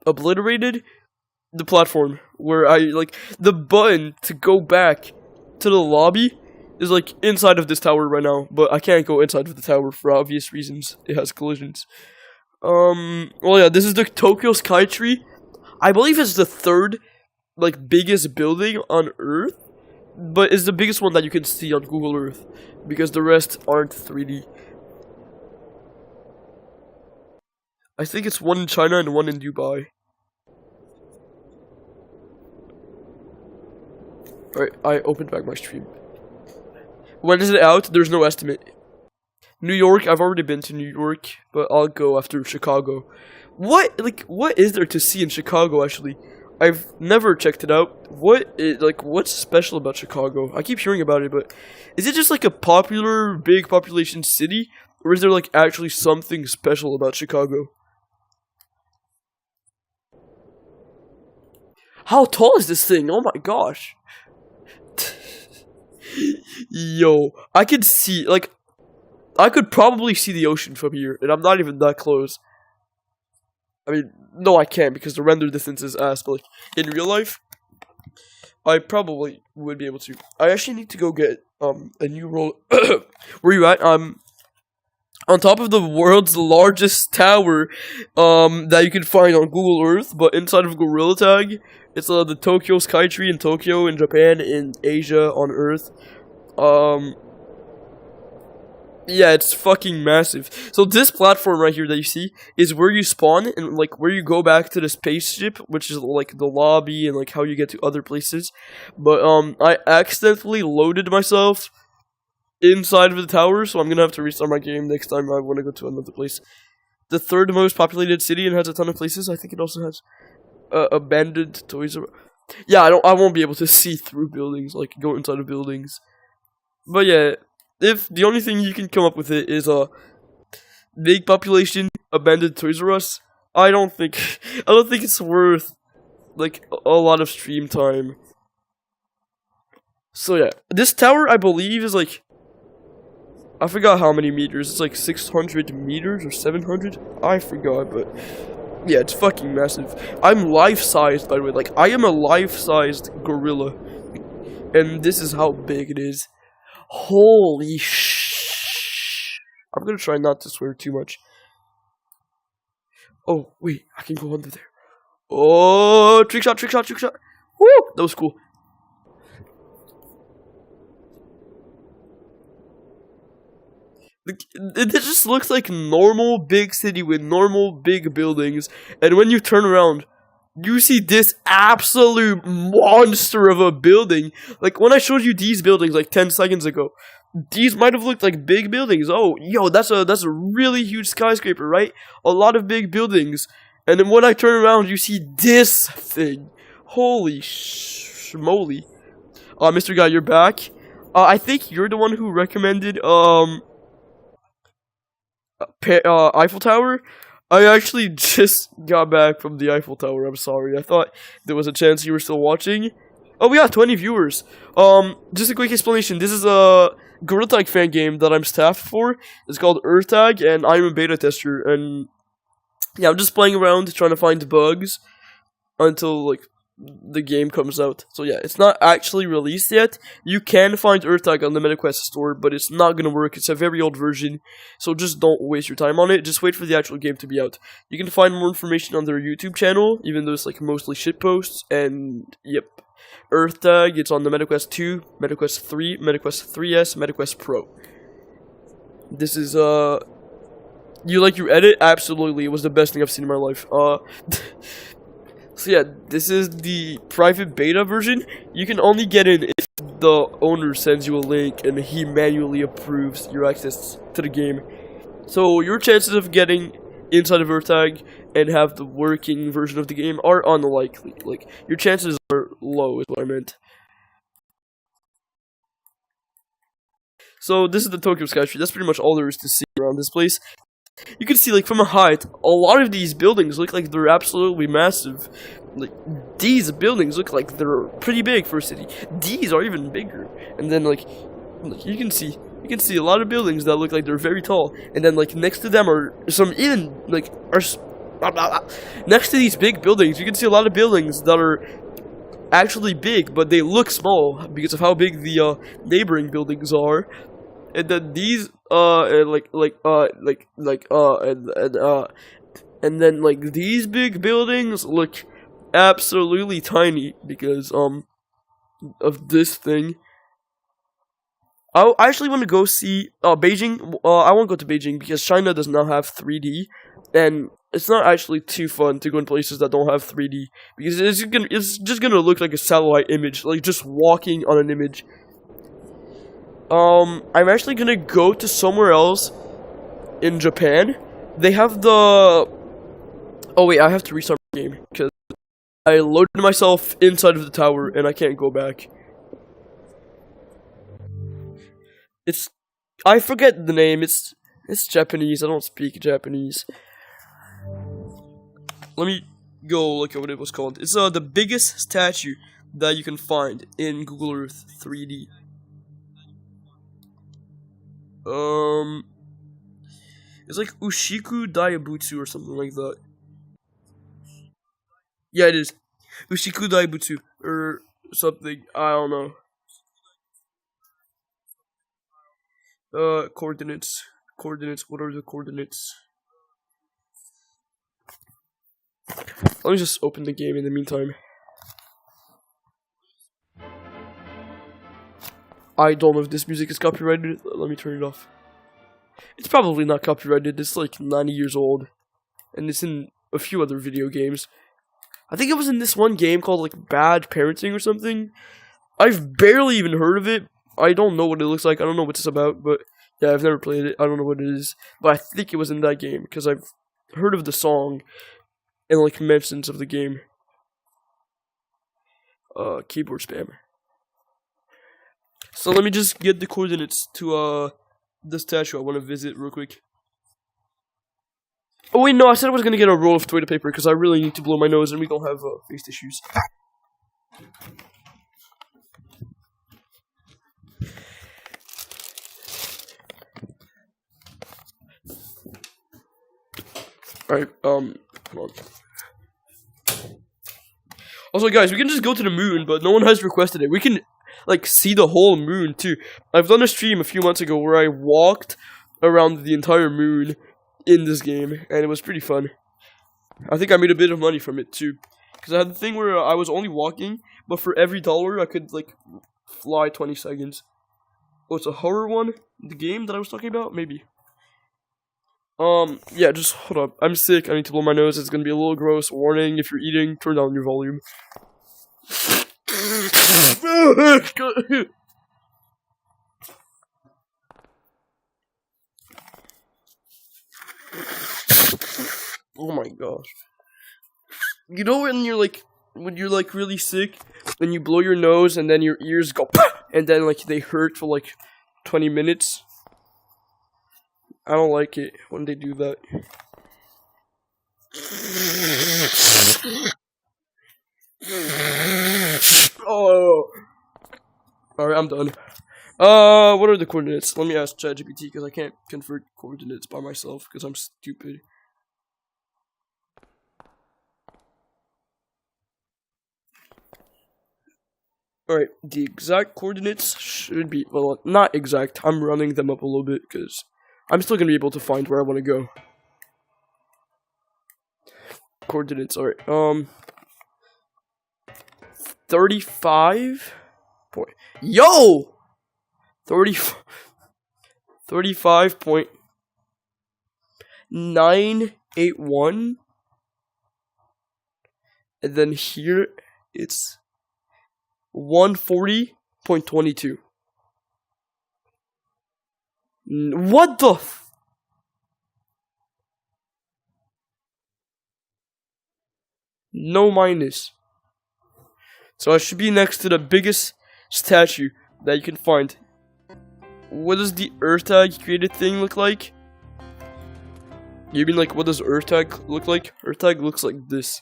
obliterated the platform, where the button to go back to the lobby is, like, inside of this tower right now, but I can't go inside of the tower for obvious reasons. It has collisions. Well, yeah, this is the Tokyo Skytree. I believe it's the third, like, biggest building on Earth, but it's the biggest one that you can see on Google Earth, because the rest aren't 3D. I think it's one in China and one in Dubai. Alright, I opened back my stream. When is it out? There's no estimate. New York, I've already been to New York, but I'll go after Chicago. What is there to see in Chicago, actually? I've never checked it out. What's special about Chicago? I keep hearing about it, but is it just, like, a popular, big population city? Or is there, like, actually something special about Chicago? How tall is this thing? Oh my gosh. Yo, I could see, like, I could probably see the ocean from here, and I'm not even that close. I mean, no, I can't, because the render distance is ass, but, like, in real life, I probably would be able to. I actually need to go get, a new roll. Where you at? I'm on top of the world's largest tower, that you can find on Google Earth, but inside of Gorilla Tag, it's, the Tokyo Skytree in Tokyo, in Japan, in Asia, on Earth. Yeah, it's fucking massive. So this platform right here that you see is where you spawn and, like, where you go back to the spaceship, which is, like, the lobby and, like, how you get to other places. But, I accidentally loaded myself inside of the tower, so I'm gonna have to restart my game next time I want to go to another place. The third most populated city and has a ton of places. I think it also has, abandoned Toys R Us. Yeah, I won't be able to see through buildings, like, go inside of buildings. But yeah, if the only thing you can come up with it is a big population, abandoned Toys R Us, I don't think it's worth, like, a lot of stream time. So yeah, this tower, I believe, is, like, I forgot how many meters. It's like 600 meters or 700. I forgot, but yeah, it's fucking massive. I'm life-sized, by the way. Like, I am a life-sized gorilla, and this is how big it is. Holy sh! I'm gonna try not to swear too much. Oh, wait, I can go under there. Oh, trick shot, trick shot, trick shot. Woo! That was cool. It just looks like normal big city with normal big buildings, and when you turn around, you see this absolute monster of a building. Like, when I showed you these buildings like 10 seconds ago, these might have looked like big buildings. Oh, yo, that's a really huge skyscraper, right? A lot of big buildings. And then when I turn around, you see this thing. Holy schmoly. Mr. Guy, you're back. I think you're the one who recommended, Eiffel Tower. I actually just got back from the Eiffel Tower. I'm sorry. I thought there was a chance you were still watching. Oh, we got 20 viewers. Just a quick explanation. This is a Gorilla Tag fan game that I'm staffed for. It's called Earth Tag, and I'm a beta tester. And yeah, I'm just playing around trying to find bugs until, like, the game comes out. So yeah, it's not actually released yet. You can find Earth Tag on the MetaQuest store, but it's not gonna work. It's a very old version, so just don't waste your time on it. Just wait for the actual game to be out. You can find more information on their YouTube channel, even though it's, like, mostly shitposts. And yep, Earth Tag, it's on the MetaQuest 2, MetaQuest 3, MetaQuest 3S, MetaQuest Pro. This is, you like your edit? Absolutely, it was the best thing I've seen in my life. So yeah, this is the private beta version. You can only get in if the owner sends you a link and he manually approves your access to the game. So your chances of getting inside of GTAG and have the working version of the game are unlikely. Like, your chances are low is what I meant. So this is the Tokyo Sky Street. That's pretty much all there is to see around this place. You can see, like, from a height, a lot of these buildings look like they're absolutely massive. Like, these buildings look like they're pretty big for a city. These are even bigger. And then, like you can see a lot of buildings that look like they're very tall. And then, like, next to them are some even, like, next to these big buildings, you can see a lot of buildings that are actually big, but they look small because of how big the neighboring buildings are. And then these and then like these big buildings look absolutely tiny because of this thing. I actually want to go see Beijing. I won't go to Beijing because China does not have 3D, and it's not actually too fun to go in places that don't have 3D because it's just gonna look like a satellite image, like just walking on an image. I'm actually gonna go to somewhere else in Japan. They have the... Oh wait, I have to restart the game because I loaded myself inside of the tower and I can't go back. I forget the name. It's Japanese. I don't speak Japanese. Let me go look at what it was called. It's the biggest statue that you can find in Google Earth 3D. It's like Ushiku Daibutsu or something like that. Yeah, it is. Ushiku Daibutsu or something. I don't know. Coordinates. Coordinates. What are the coordinates? Let me just open the game in the meantime. I don't know if this music is copyrighted. Let me turn it off. It's probably not copyrighted. It's like 90 years old. And it's in a few other video games. I think it was in this one game called like Bad Parenting or something. I've barely even heard of it. I don't know what it looks like. I don't know what it's about. But yeah, I've never played it. I don't know what it is. But I think it was in that game. Because I've heard of the song. And like mentions of the game. Keyboard spam. So let me just get the coordinates to the statue I want to visit real quick. Oh wait, no, I said I was gonna get a roll of toilet paper because I really need to blow my nose and we don't have face tissues. Alright, come on. Also, guys, we can just go to the moon, but no one has requested it. We can, like, see the whole moon, too. I've done a stream a few months ago where I walked around the entire moon in this game, and it was pretty fun. I think I made a bit of money from it, too. Because I had the thing where I was only walking, but for every dollar, I could, like, fly 20 seconds. Oh, it's a horror one? The game that I was talking about? Maybe. Yeah, just hold up. I'm sick. I need to blow my nose. It's gonna be a little gross. Warning, if you're eating, turn down your volume. Oh my gosh. You know when you're like really sick, and you blow your nose and then your ears go and then like they hurt for like 20 minutes? I don't like it when they do that. Oh. Alright, I'm done. What are the coordinates? Let me ask ChatGPT because I can't convert coordinates by myself because I'm stupid. Alright, the exact coordinates should be, well, not exact. I'm running them up a little bit because I'm still gonna be able to find where I want to go. Coordinates, alright, 35 point, yo! 35.981 and then here it's 140.22. What the no minus. So I should be next to the biggest statue that you can find. What does the EarthTag created thing look like? You mean like what does EarthTag look like? EarthTag looks like this.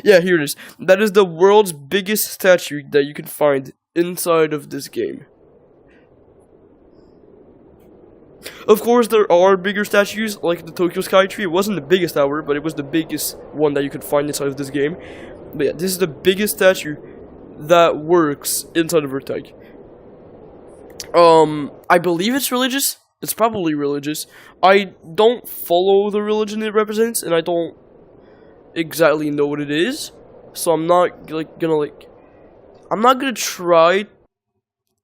Yeah, here it is. That is the world's biggest statue that you can find inside of this game. Of course, there are bigger statues, like the Tokyo Sky Tree. It wasn't the biggest tower, but it was the biggest one that you could find inside of this game. But yeah, this is the biggest statue that works inside of EarthTag. I believe it's religious. It's probably religious. I don't follow the religion it represents, and I don't exactly know what it is. So I'm not I'm not gonna try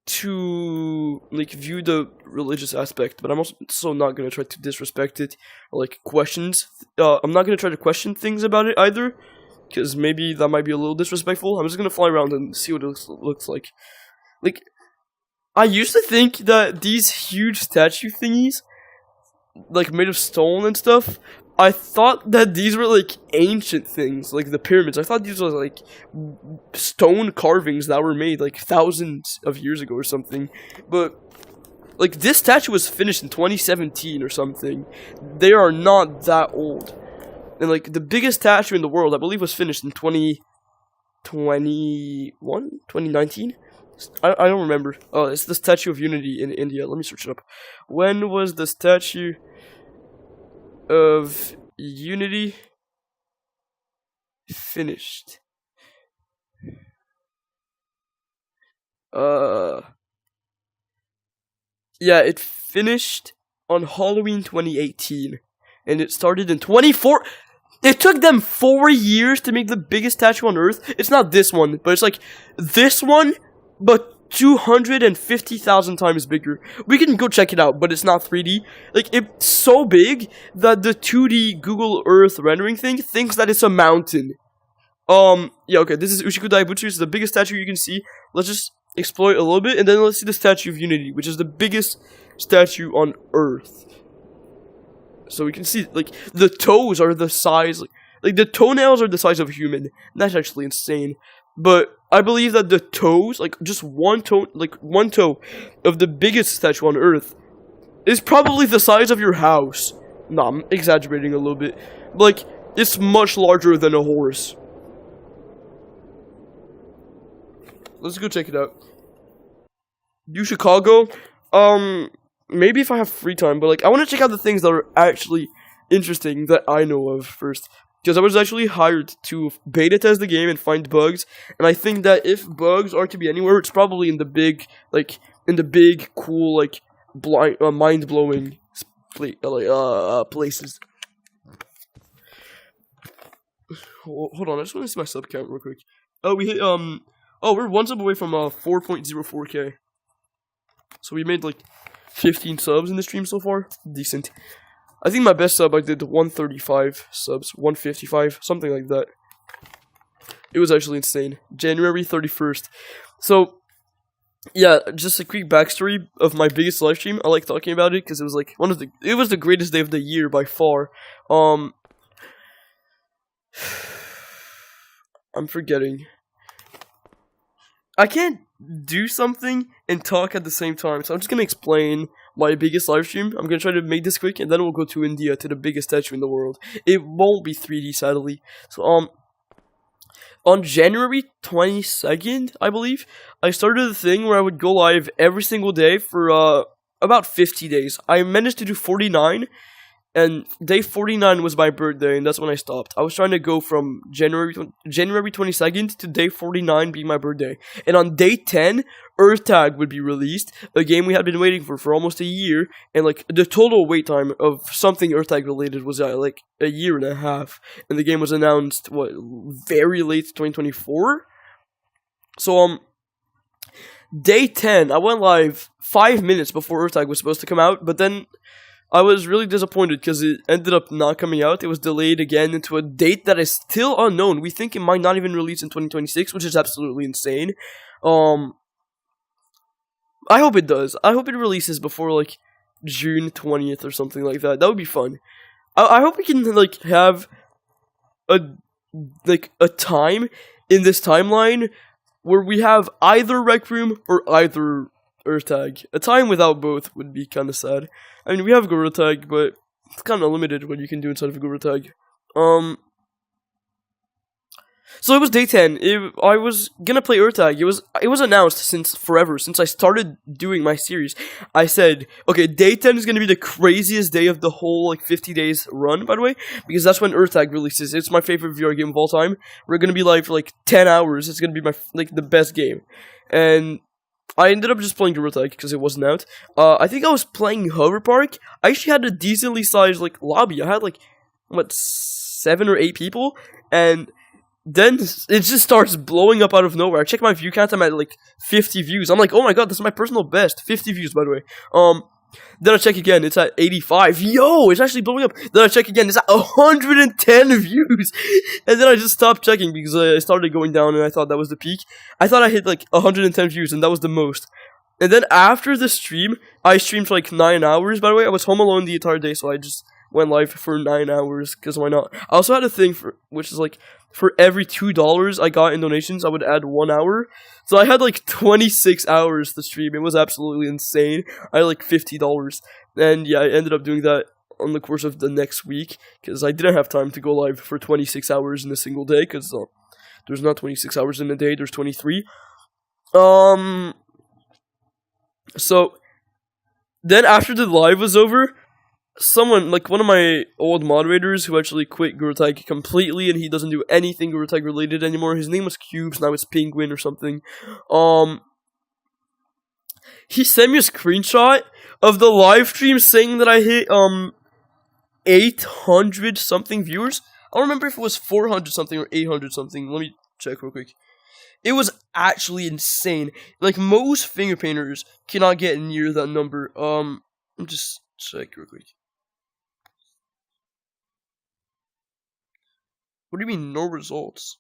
to view the religious aspect, but I'm also not gonna try to disrespect it or questions. I'm not gonna try to question things about it either, because maybe that might be a little disrespectful. I'm just gonna fly around and see what it looks like. I used to think that these huge statue thingies, made of stone and stuff, I thought that these were ancient things, like the pyramids. I thought these were stone carvings that were made thousands of years ago or something. But this statue was finished in 2017 or something. They are not that old. And the biggest statue in the world, I believe, was finished in 2019? I don't remember. Oh, it's the Statue of Unity in India. Let me search it up. When was the Statue of Unity finished? Yeah, it finished on Halloween 2018, and it started in 24. It took them 4 years to make the biggest statue on Earth. It's not this one, but it's this one, but 250,000 times bigger. We can go check it out, but it's not 3D. It's so big that the 2D Google Earth rendering thing thinks that it's a mountain. Yeah, okay, this is Uchiku Daibutsu. It's the biggest statue you can see. Let's just explore it a little bit, and then let's see the Statue of Unity, which is the biggest statue on Earth. So we can see, the toes are the size, the toenails are the size of a human. That's actually insane. But I believe that the toes, just one toe, one toe of the biggest statue on Earth is probably the size of your house. No, I'm exaggerating a little bit. It's much larger than a horse. Let's go check it out. New Chicago? Maybe if I have free time, but I want to check out the things that are actually interesting that I know of first. Because I was actually hired to beta test the game and find bugs, and I think that if bugs are to be anywhere, it's probably in the big, cool, mind-blowing places. Hold on, I just want to see my sub count real quick. Oh, we hit, we're one sub away from, 4.04k. So we made, 15 subs in the stream so far. Decent. I think my best sub, I did 135 subs, 155, something like that. It was actually insane. January 31st. So, yeah, just a quick backstory of my biggest live stream. I like talking about it because it was it was the greatest day of the year by far. I'm forgetting. I can't do something and talk at the same time, so I'm just gonna explain my biggest live stream. I'm gonna try to make this quick, and then we'll go to India, to the biggest statue in the world. It won't be 3D, sadly. So, on January 22nd, I believe, I started a thing where I would go live every single day for, about 50 days. I managed to do 49, and day 49 was my birthday, and that's when I stopped. I was trying to go from January 22nd to day 49 being my birthday. And on day 10, EarthTag would be released, a game we had been waiting for almost a year, and the total wait time of something EarthTag related was a year and a half. And the game was announced, very late 2024? So, day 10, I went live 5 minutes before EarthTag was supposed to come out, but then I was really disappointed because it ended up not coming out. It was delayed again into a date that is still unknown. We think it might not even release in 2026, which is absolutely insane. I hope it does. I hope it releases before like June 20th or something like that. That would be fun. I hope we can like have a time in this timeline where we have either Rec Room or either Earth Tag. A time without both would be kind of sad. I mean, we have Gorilla Tag, but it's kind of limited what you can do inside of a Gorilla Tag. So it was day 10. I was gonna play Earth Tag. It was announced since forever, since I started doing my series. I said, okay, day 10 is gonna be the craziest day of the whole like 50 days run, by the way, because that's when Earth Tag releases. It's my favorite VR game of all time. We're gonna be live for like 10 hours. It's gonna be the best game. And I ended up just playing Gorilla Tag because it wasn't out. I think I was playing Hover Park. I actually had a decently sized like lobby. I had like 7 or 8 people, and then it just starts blowing up out of nowhere. I check my view count, I'm at like 50 views. I'm like, oh my god, this is my personal best. 50 views, by the way. Then I check again, it's at 85. Yo, it's actually blowing up. Then I check again, it's at 110 views. And then I just stopped checking because I started going down and I thought that was the peak. I thought I hit like 110 views and that was the most. And then after the stream, I streamed for like 9 hours, by the way. I was home alone the entire day, so I just went live for 9 hours, because why not? I also had a thing which is like, for every $2 I got in donations, I would add 1 hour. So I had like 26 hours to stream. It was absolutely insane. I had like $50. And yeah, I ended up doing that on the course of the next week, because I didn't have time to go live for 26 hours in a single day, because there's not 26 hours in a day, there's 23. So, then after the live was over, someone, like one of my old moderators who actually quit Gorilla Tag completely, and he doesn't do anything Gorilla Tag related anymore. His name was Cubes, now it's Penguin or something. He sent me a screenshot of the live stream saying that I hit 800 something viewers. I don't remember if it was 400 something or 800 something. Let me check real quick. It was actually insane. Like, most finger painters cannot get near that number. Let me just check real quick. What do you mean, no results?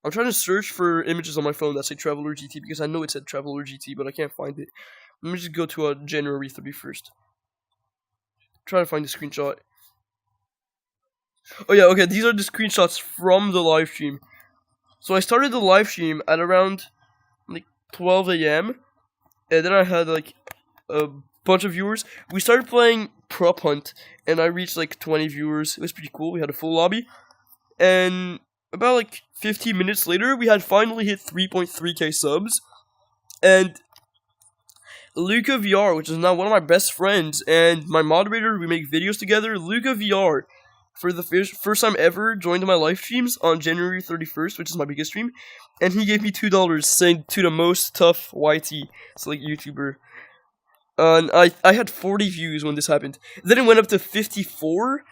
I'm trying to search for images on my phone that say Traveler GT, because I know it said Traveler GT, but I can't find it. Let me just go to January 31st. Try to find the screenshot. Oh yeah, okay, these are the screenshots from the live stream. So I started the live stream at around like 12 a.m. and then I had like a bunch of viewers. We started playing Prop Hunt, and I reached like 20 viewers. It was pretty cool. We had a full lobby, and about like 15 minutes later, we had finally hit 3.3k subs, and Luca VR, which is now one of my best friends and my moderator, we make videos together. Luca VR, for the first time ever, joined my live streams on January 31st, which is my biggest stream, and he gave me $2 saying to the most tough YT, it's like YouTuber. And I had 40 views when this happened. Then it went up to 54,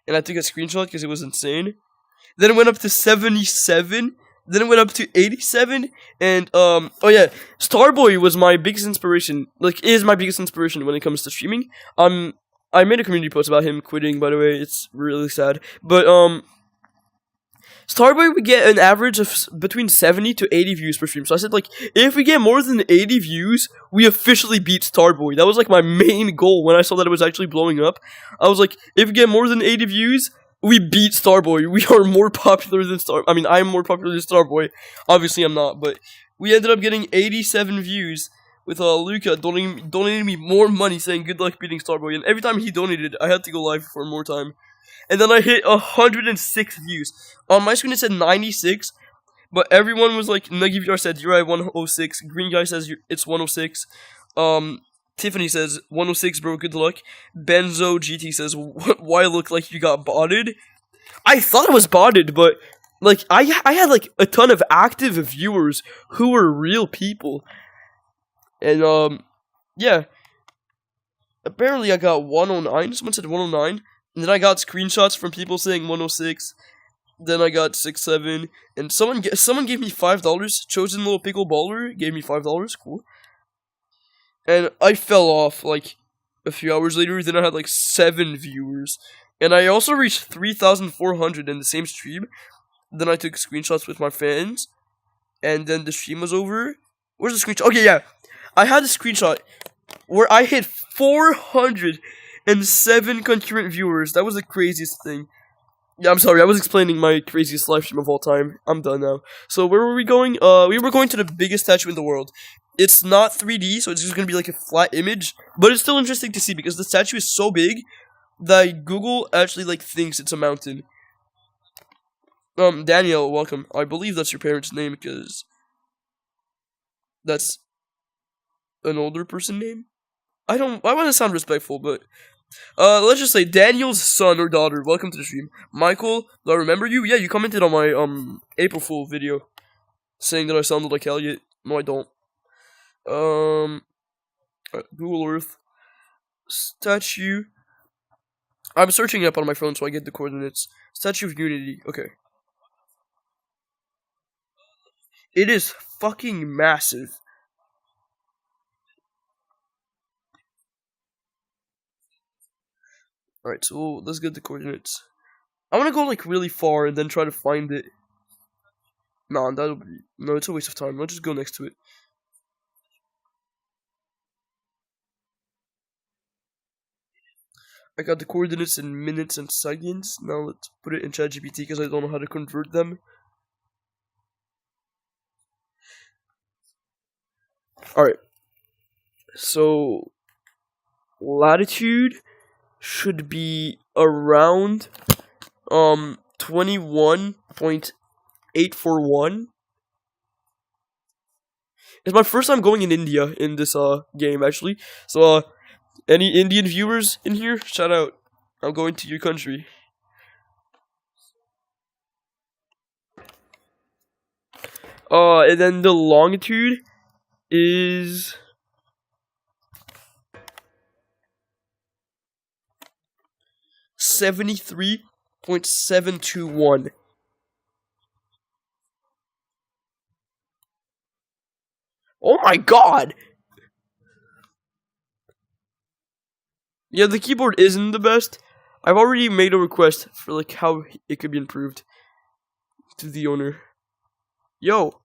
and I took a screenshot because it was insane. Then it went up to 77. Then it went up to 87, and oh yeah, Starboy was my biggest inspiration. Like, is my biggest inspiration when it comes to streaming. I made a community post about him quitting. By the way, it's really sad. But Starboy would get an average of between 70 to 80 views per stream. So I said, like, if we get more than 80 views, we officially beat Starboy. That was, like, my main goal when I saw that it was actually blowing up. I was like, if we get more than 80 views, we beat Starboy. We are more popular than I'm more popular than Starboy. Obviously, I'm not, but we ended up getting 87 views with Luca donating me more money, saying good luck beating Starboy. And every time he donated, I had to go live for more time. And then I hit 106 views. On my screen it said 96, but everyone was like, Nuggy VR said you're at 106. Green Guy says it's 106. Tiffany says 106, bro. Good luck. Benzo GT says, why look like you got botted? I thought it was botted, but like I had like a ton of active viewers who were real people. And yeah. Apparently I got 109. Someone said 109. And then I got screenshots from people saying 106. Then I got 67. And someone gave me $5. Chosen Little Pickle Baller gave me $5. Cool. and I fell off like a few hours later. Then I had like 7 viewers, and I also reached 3,400 in the same stream. Then I took screenshots with my fans, and then the stream was over. Where's the screenshot? Okay, yeah, I had a screenshot where I hit 407 concurrent viewers. That was the craziest thing. Yeah, I'm sorry, I was explaining my craziest live stream of all time. I'm done now. So where were we going? We were going to the biggest statue in the world. It's not 3D, so it's just gonna be like a flat image, but it's still interesting to see because the statue is so big that Google actually like thinks it's a mountain. Danielle, welcome. I believe that's your parents' name because that's an older person name. I want to sound respectful, but let's just say Daniel's son or daughter. Welcome to the stream. Michael, do I remember you? Yeah, you commented on my April Fool video saying that I sounded like Elliot. No, I don't. Google Earth statue. I'm searching it up on my phone so I get the coordinates. Statue of Unity. Okay. It is fucking massive. Alright, so let's get the coordinates. I want to go like really far and then try to find it. No, it's a waste of time. Let's just go next to it. I got the coordinates in minutes and seconds. Now let's put it in ChatGPT because I don't know how to convert them. Alright. So, latitude should be around 21.841. It's my first time going in India in this game actually. So any Indian viewers in here? Shout out. I'm going to your country. And then the longitude is 73.721. Oh my god! Yeah, the keyboard isn't the best. I've already made a request for like how it could be improved to the owner. Yo.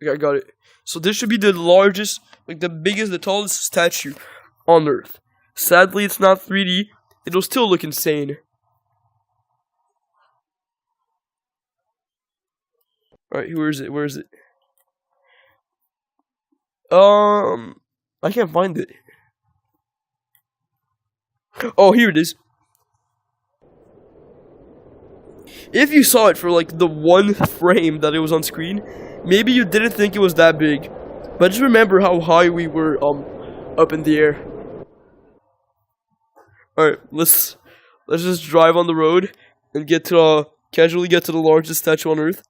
Okay, I got it. So this should be the largest, like the biggest, the tallest statue on Earth. Sadly, it's not 3D. It'll still look insane. Alright, where is it? Where is it? I can't find it. Oh, here it is. If you saw it for like the one frame that it was on screen, maybe you didn't think it was that big. But just remember how high we were up in the air. Alright, let's just drive on the road and casually get to the largest statue on Earth.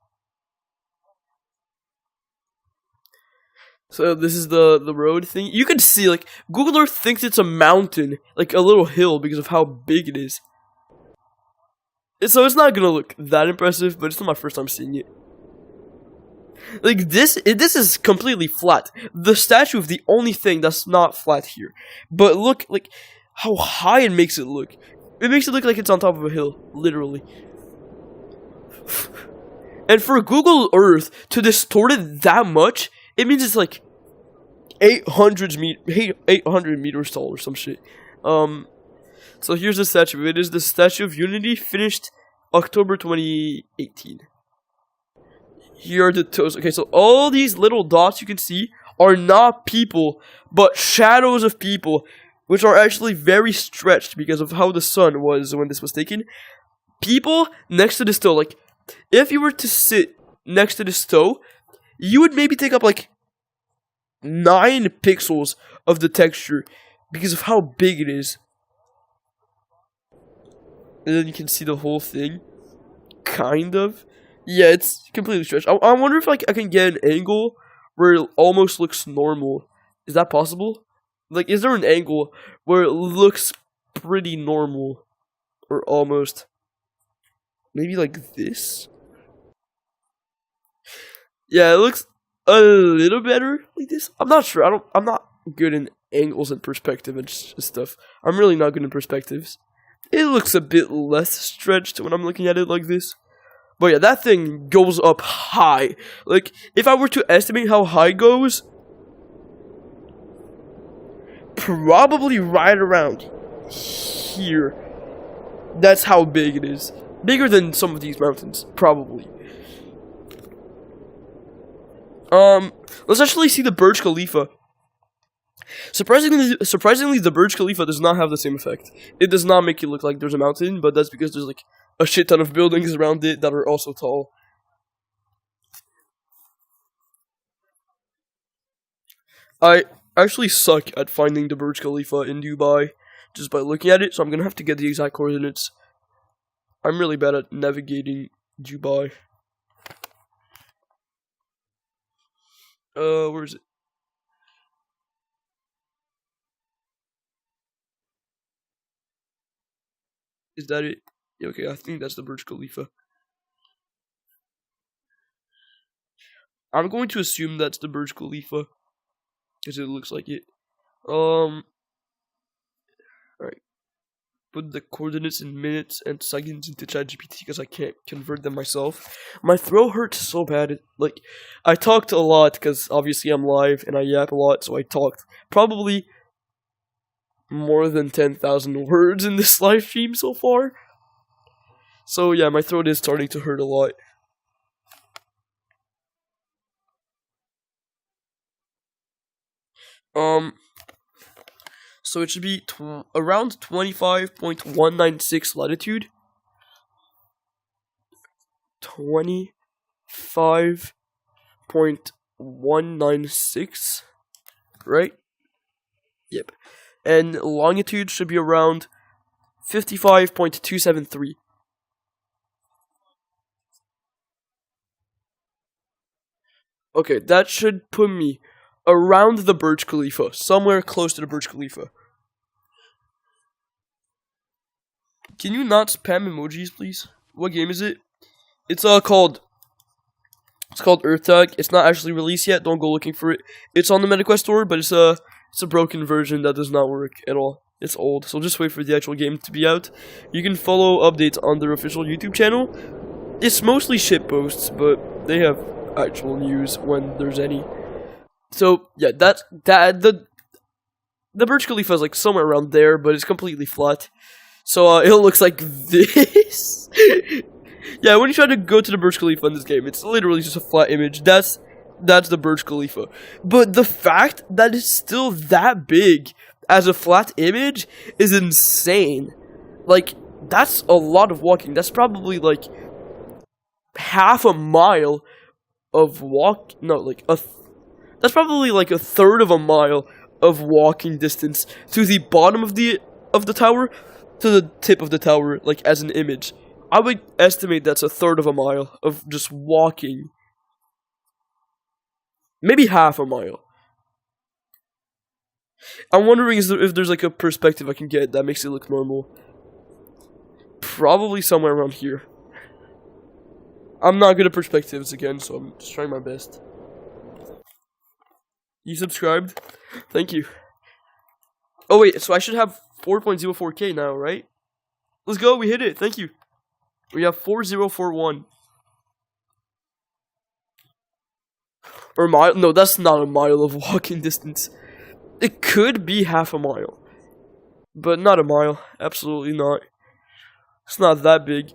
So this is the road thing. You can see, like, Google Earth thinks it's a mountain, like a little hill because of how big it is. So it's not gonna look that impressive, but it's not my first time seeing it. Like, this is completely flat. The statue is the only thing that's not flat here. But look, like, how high it makes it look. It makes it look like it's on top of a hill, literally. And for Google Earth to distort it that much, it means it's like 800 meters tall or some shit. So here's the statue. It is the Statue of Unity, finished October 2018. Here are the toes. Okay, so all these little dots you can see are not people, but shadows of people, which are actually very stretched because of how the sun was when this was taken. People next to this toe, like, if you were to sit next to this toe, you would maybe take up like 9 pixels of the texture because of how big it is. And then you can see the whole thing. Kind of. Yeah, it's completely stretched. I wonder if like I can get an angle where it almost looks normal. Is that possible? Like, is there an angle where it looks pretty normal? Or almost? Maybe like this? Yeah, it looks a little better like this. I'm not sure. I'm not good in angles and perspective and stuff. I'm really not good in perspectives. It looks a bit less stretched when I'm looking at it like this. But yeah, that thing goes up high. Like, if I were to estimate how high it goes, probably right around here. That's how big it is. Bigger than some of these mountains, probably. Let's actually see the Burj Khalifa. Surprisingly, the Burj Khalifa does not have the same effect. It does not make it look like there's a mountain, but that's because there's like a shit ton of buildings around it that are also tall. I actually suck at finding the Burj Khalifa in Dubai just by looking at it, so I'm gonna have to get the exact coordinates. I'm really bad at navigating Dubai. Where is it? Is that it? Yeah, okay, I think that's the Burj Khalifa. I'm going to assume that's the Burj Khalifa, because it looks like it. Alright. Put the coordinates in minutes and seconds into ChatGPT because I can't convert them myself. My throat hurts so bad. Like, I talked a lot because obviously I'm live and I yap a lot, so I talked probably more than 10,000 words in this live stream so far. So yeah, my throat is starting to hurt a lot. So it should be around 25.196 latitude. 25.196, right? Yep. And longitude should be around 55.273. Okay, that should put me around the Burj Khalifa, somewhere close to the Burj Khalifa. Can you not spam emojis, please? What game is it? It's called Earth Tag. It's not actually released yet. Don't go looking for it. It's on the MetaQuest store, but it's a broken version that does not work at all. It's old, so just wait for the actual game to be out. You can follow updates on their official YouTube channel. It's mostly shit posts, but they have actual news when there's any. So yeah, the Burj Khalifa is like somewhere around there, but it's completely flat. So it looks like this. Yeah, when you try to go to the Burj Khalifa in this game, it's literally just a flat image. That's the Burj Khalifa. But the fact that it's still that big as a flat image is insane. Like, that's a lot of walking. That's probably like half a mile of walk. No, like that's probably like a third of a mile of walking distance to the bottom of the tower to the tip of the tower, like as an image. I would estimate that's a third of a mile of just walking. Maybe half a mile. I'm wondering if there's like a perspective I can get that makes it look normal. Probably somewhere around here. I'm not good at perspectives again, so I'm just trying my best. You subscribed? Thank you. Oh wait, so I should have 4.04k now, right? Let's go, we hit it, thank you. We have 4041. Or mile? No, that's not a mile of walking distance. It could be half a mile. But not a mile, absolutely not. It's not that big.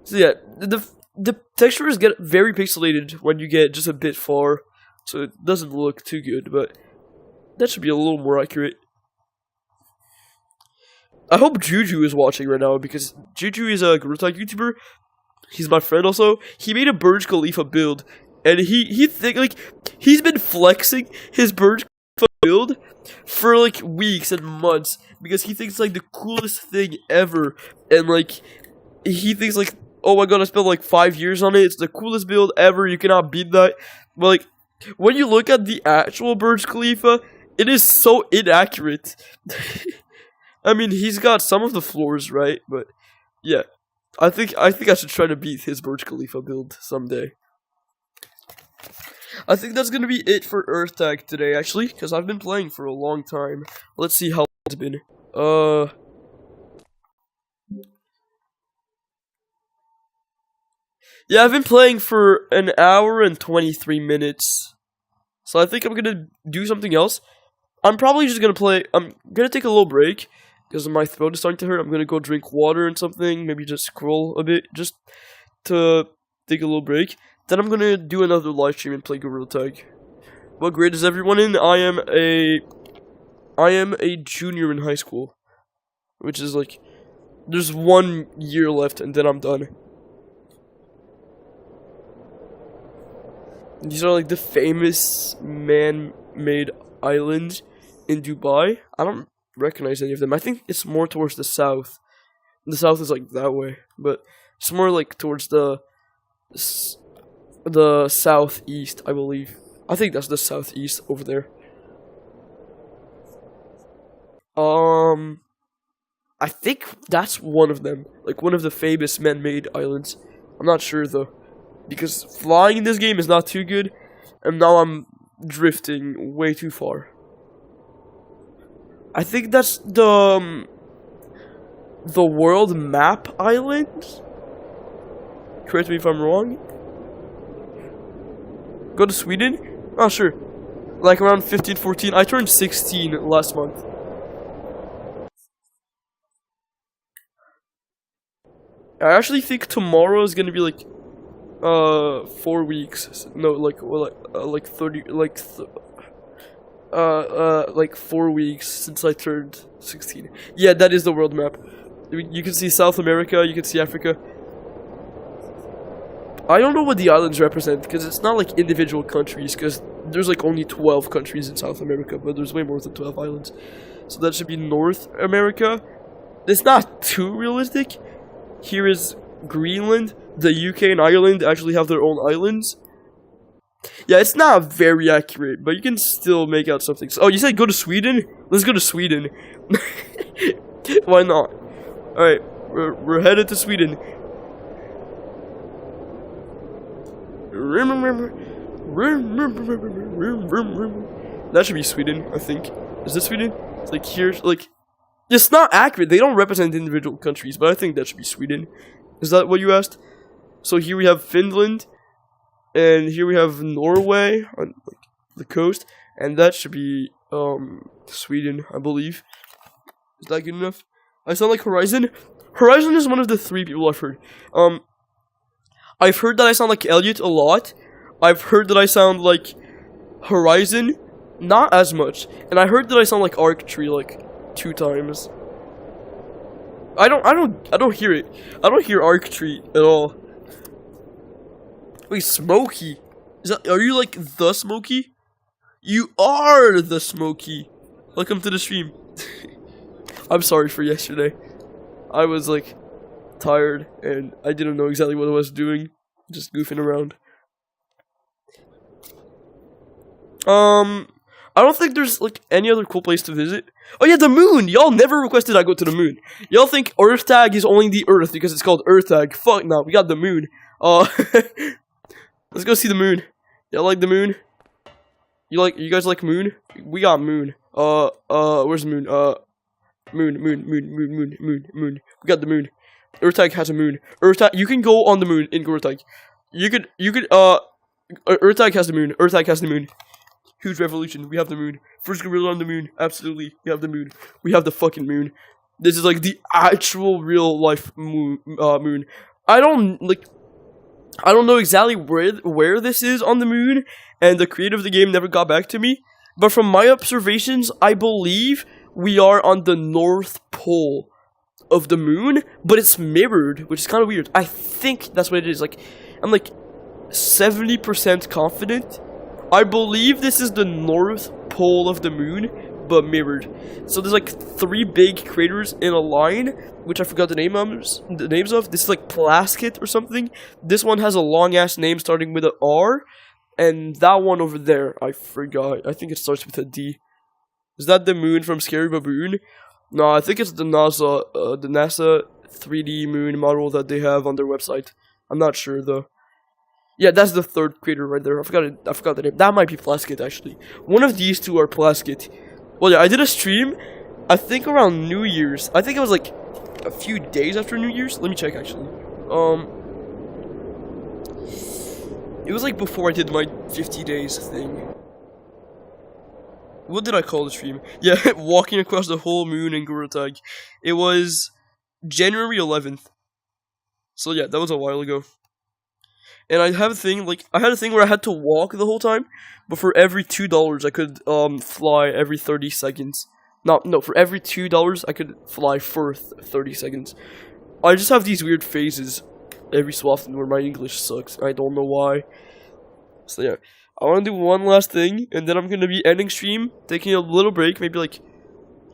So yeah, the textures get very pixelated when you get just a bit far. So it doesn't look too good, but that should be a little more accurate. I hope Juju is watching right now, because Juju is a GTAG YouTuber. He's my friend also. He made a Burj Khalifa build, and he's been flexing his Burj Khalifa build for like weeks and months, because he thinks like the coolest thing ever, and like he thinks like, oh my god, I spent like 5 years on it, it's the coolest build ever, you cannot beat that. But like, when you look at the actual Burj Khalifa, it is so inaccurate. I mean, he's got some of the floors right, but yeah, I think I should try to beat his Burj Khalifa build someday. I think that's gonna be it for Earth Tag today, actually, because I've been playing for a long time. Let's see how long it's been. Yeah, I've been playing for an hour and 23 minutes. So I think I'm gonna do something else. I'm probably just gonna play. I'm gonna take a little break because my throat is starting to hurt. I'm gonna go drink water and something. Maybe just scroll a bit, just to take a little break. Then I'm gonna do another live stream and play Gorilla Tag. What grade is everyone in? I am a junior in high school, which is like there's 1 year left and then I'm done. These are like the famous man-made islands in Dubai. I don't recognize any of them. I think it's more towards the south. The south is like that way, but it's more like towards the southeast, I believe. I think that's the southeast over there. I think that's one of them, like one of the famous man-made islands. I'm not sure though, because flying in this game is not too good, and now I'm drifting way too far. I think that's the world map island. Correct me if I'm wrong. Go to Sweden? Oh, sure. Like around 15, 14. I turned 16 last month. I actually think tomorrow is gonna be like 4 weeks. No, like 30, like 4 weeks since I turned 16. Yeah, that is the world map. You can see South America, you can see Africa. I don't know what the islands represent, because it's not like individual countries, because there's like only 12 countries in South America, but there's way more than 12 islands. So that should be North America. It's not too realistic. Here is Greenland. The UK and Ireland actually have their own islands. Yeah, it's not very accurate, but you can still make out something. Oh, you said go to Sweden? Let's go to Sweden. Why not? Alright, we're headed to Sweden. That should be Sweden, I think. Is this Sweden? It's like here, like... It's not accurate. They don't represent individual countries, but I think that should be Sweden. Is that what you asked? So here we have Finland, and here we have Norway on like the coast, and that should be Sweden, I believe. Is that good enough? I sound like Horizon. Horizon is one of the 3 people I've heard. I've heard that I sound like Elliot a lot. I've heard that I sound like Horizon, not as much, and I heard that I sound like Arctree like 2 times. I don't hear it. I don't hear Arctree at all. Wait, Smokey? Are you like the Smokey? You are the Smokey. Welcome to the stream. I'm sorry for yesterday. I was like tired and I didn't know exactly what I was doing. Just goofing around. I don't think there's like any other cool place to visit. Oh yeah, the moon! Y'all never requested I go to the moon. Y'all think Earth Tag is only the Earth because it's called Earth Tag. Fuck no, we got the moon. Let's go see the moon. Y'all like the moon? You guys like moon? We got moon. Where's the moon? Moon. We got the moon. Earth Tag has a moon. Earth Tag, you can go on the moon in Earth Tag. You could, Earth Tag has the moon. Earth Tag has the moon. Huge revolution. We have the moon. First gorilla on the moon. Absolutely. We have the moon. We have the fucking moon. This is like the actual real life moon. I don't know exactly where this is on the moon, and the creator of the game never got back to me. But from my observations, I believe we are on the North Pole of the moon, but it's mirrored, which is kind of weird. I think that's what it is. Like, I'm like 70% confident. I believe this is the North Pole of the moon, but mirrored. So there's like 3 big craters in a line, which I forgot the names of. This is like Plaskett or something. This one has a long ass name starting with an R, and that one over there, I forgot. I think it starts with a D. Is that the moon from Scary Baboon? No, I think it's the NASA 3D moon model that they have on their website. I'm not sure though. Yeah, that's the third crater right there. I forgot the name. That might be Plaskett, actually. One of these two are Plaskett. Well, yeah, I did a stream, I think around New Year's. I think it was like a few days after New Year's. Let me check, actually. It was like before I did my 50 days thing. What did I call the stream? Yeah, walking across the whole moon in GTAG. It was January 11th. So yeah, that was a while ago. And I have a thing, like, I had a thing where I had to walk the whole time, but for every $2 I could fly every 30 seconds. No, for every $2 I could fly for 30 seconds. I just have these weird phases every so often where my English sucks. I don't know why. So yeah, I want to do one last thing, and then I'm going to be ending stream, taking a little break, maybe like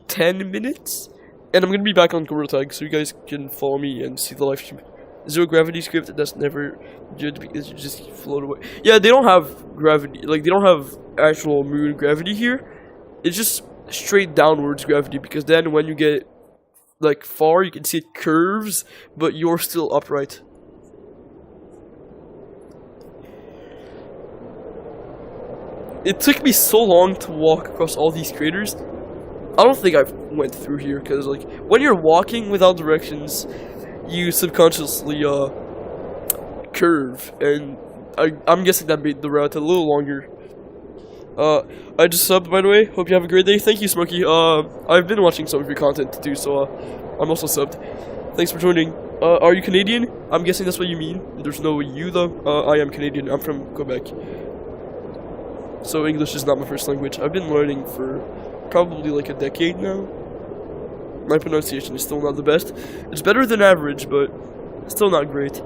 10 minutes, and I'm going to be back on GTAG, so you guys can follow me and see the live stream. Zero gravity script, that's never good because you just float away. Yeah, they don't have gravity, like, they don't have actual moon gravity here. It's just straight downwards gravity, because then when you get, like, far, you can see it curves, but you're still upright. It took me so long to walk across all these craters. I don't think I went through here, because, like, when you're walking without directions, you subconsciously, curve, and I'm guessing that made the route a little longer. I just subbed, by the way. Hope you have a great day. Thank you, Smokey. I've been watching some of your content, too, so, I'm also subbed. Thanks for joining. Are you Canadian? I'm guessing that's what you mean. There's no you, though. I am Canadian. I'm from Quebec. So English is not my first language. I've been learning for probably like a decade now. My pronunciation is still not the best. It's better than average, but still not great.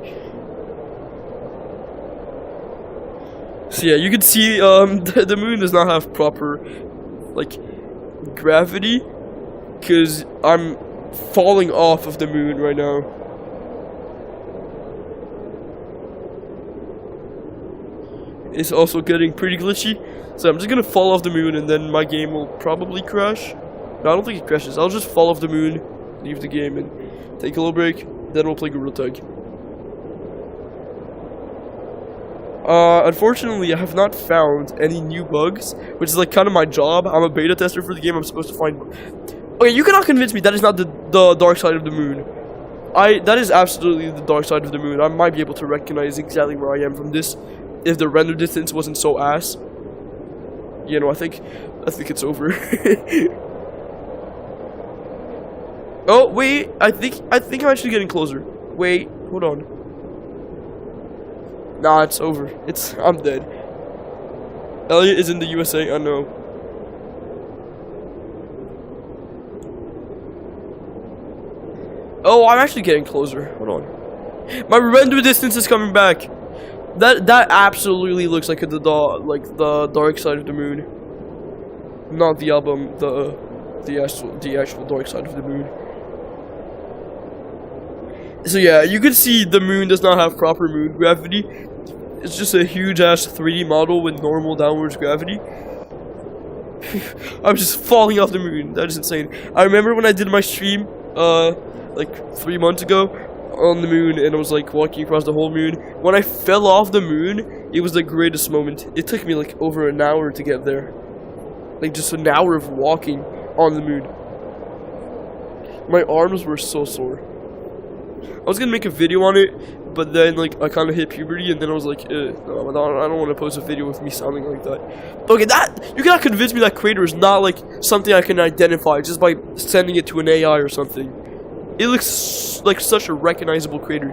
So yeah, you can see the moon does not have proper like gravity, because I'm falling off of the moon right now. It's also getting pretty glitchy, so I'm just gonna fall off the moon, and then my game will probably crash. No, I don't think it crashes. I'll just fall off the moon, leave the game, and take a little break. Then we'll play GTAG. Unfortunately, I have not found any new bugs, which is like kind of my job. I'm a beta tester for the game. I'm supposed to find. Okay, you cannot convince me that is not the dark side of the moon. That is absolutely the dark side of the moon. I might be able to recognize exactly where I am from this, if the render distance wasn't so ass. You know, I think it's over. Oh wait, I think I'm actually getting closer. Wait, hold on. Nah, it's over. I'm dead. Elliot is in the USA. I know. Oh, I'm actually getting closer. Hold on. My render distance is coming back. That absolutely looks like the dark side of the moon. Not the album, the actual dark side of the moon. So yeah, you can see the moon does not have proper moon gravity. It's just a huge ass 3D model with normal downwards gravity. I'm just falling off the moon. That is insane. I remember when I did my stream, like 3 months ago, on the moon, and I was like walking across the whole moon. When I fell off the moon, it was the greatest moment. It took me like over an hour to get there. Like just an hour of walking on the moon. My arms were so sore. I was gonna make a video on it, but then like I kind of hit puberty, and then I was like, no, I don't want to post a video with me sounding like that. Okay, you cannot convince me that crater is not like something I can identify just by sending it to an AI or something. It looks like such a recognizable crater.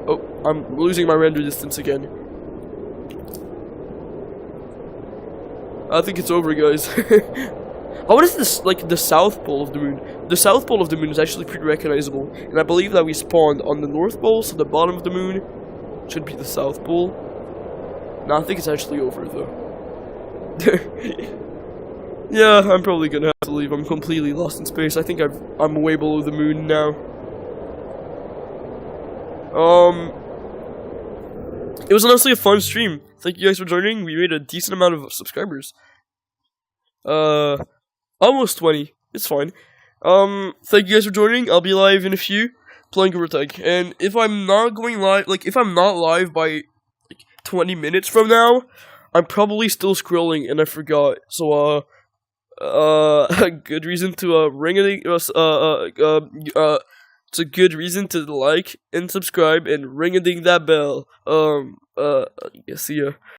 Oh, I'm losing my render distance again. I think it's over, guys. Oh, what is this, like, the south pole of the moon? The south pole of the moon is actually pretty recognizable, and I believe that we spawned on the north pole, so the bottom of the moon should be the south pole. No, I think it's actually over, though. Yeah, I'm probably gonna have to leave. I'm completely lost in space. I think I'm way below the moon now. It was honestly a fun stream. Thank you guys for joining. We made a decent amount of subscribers. Almost 20. It's fine. Thank you guys for joining. I'll be live in a few. playing Gamer Tag. And if I'm not going live, like if I'm not live by like 20 minutes from now, I'm probably still scrolling and I forgot. So a good reason to it's a good reason to like and subscribe and ring a ding that bell. Yeah, see ya.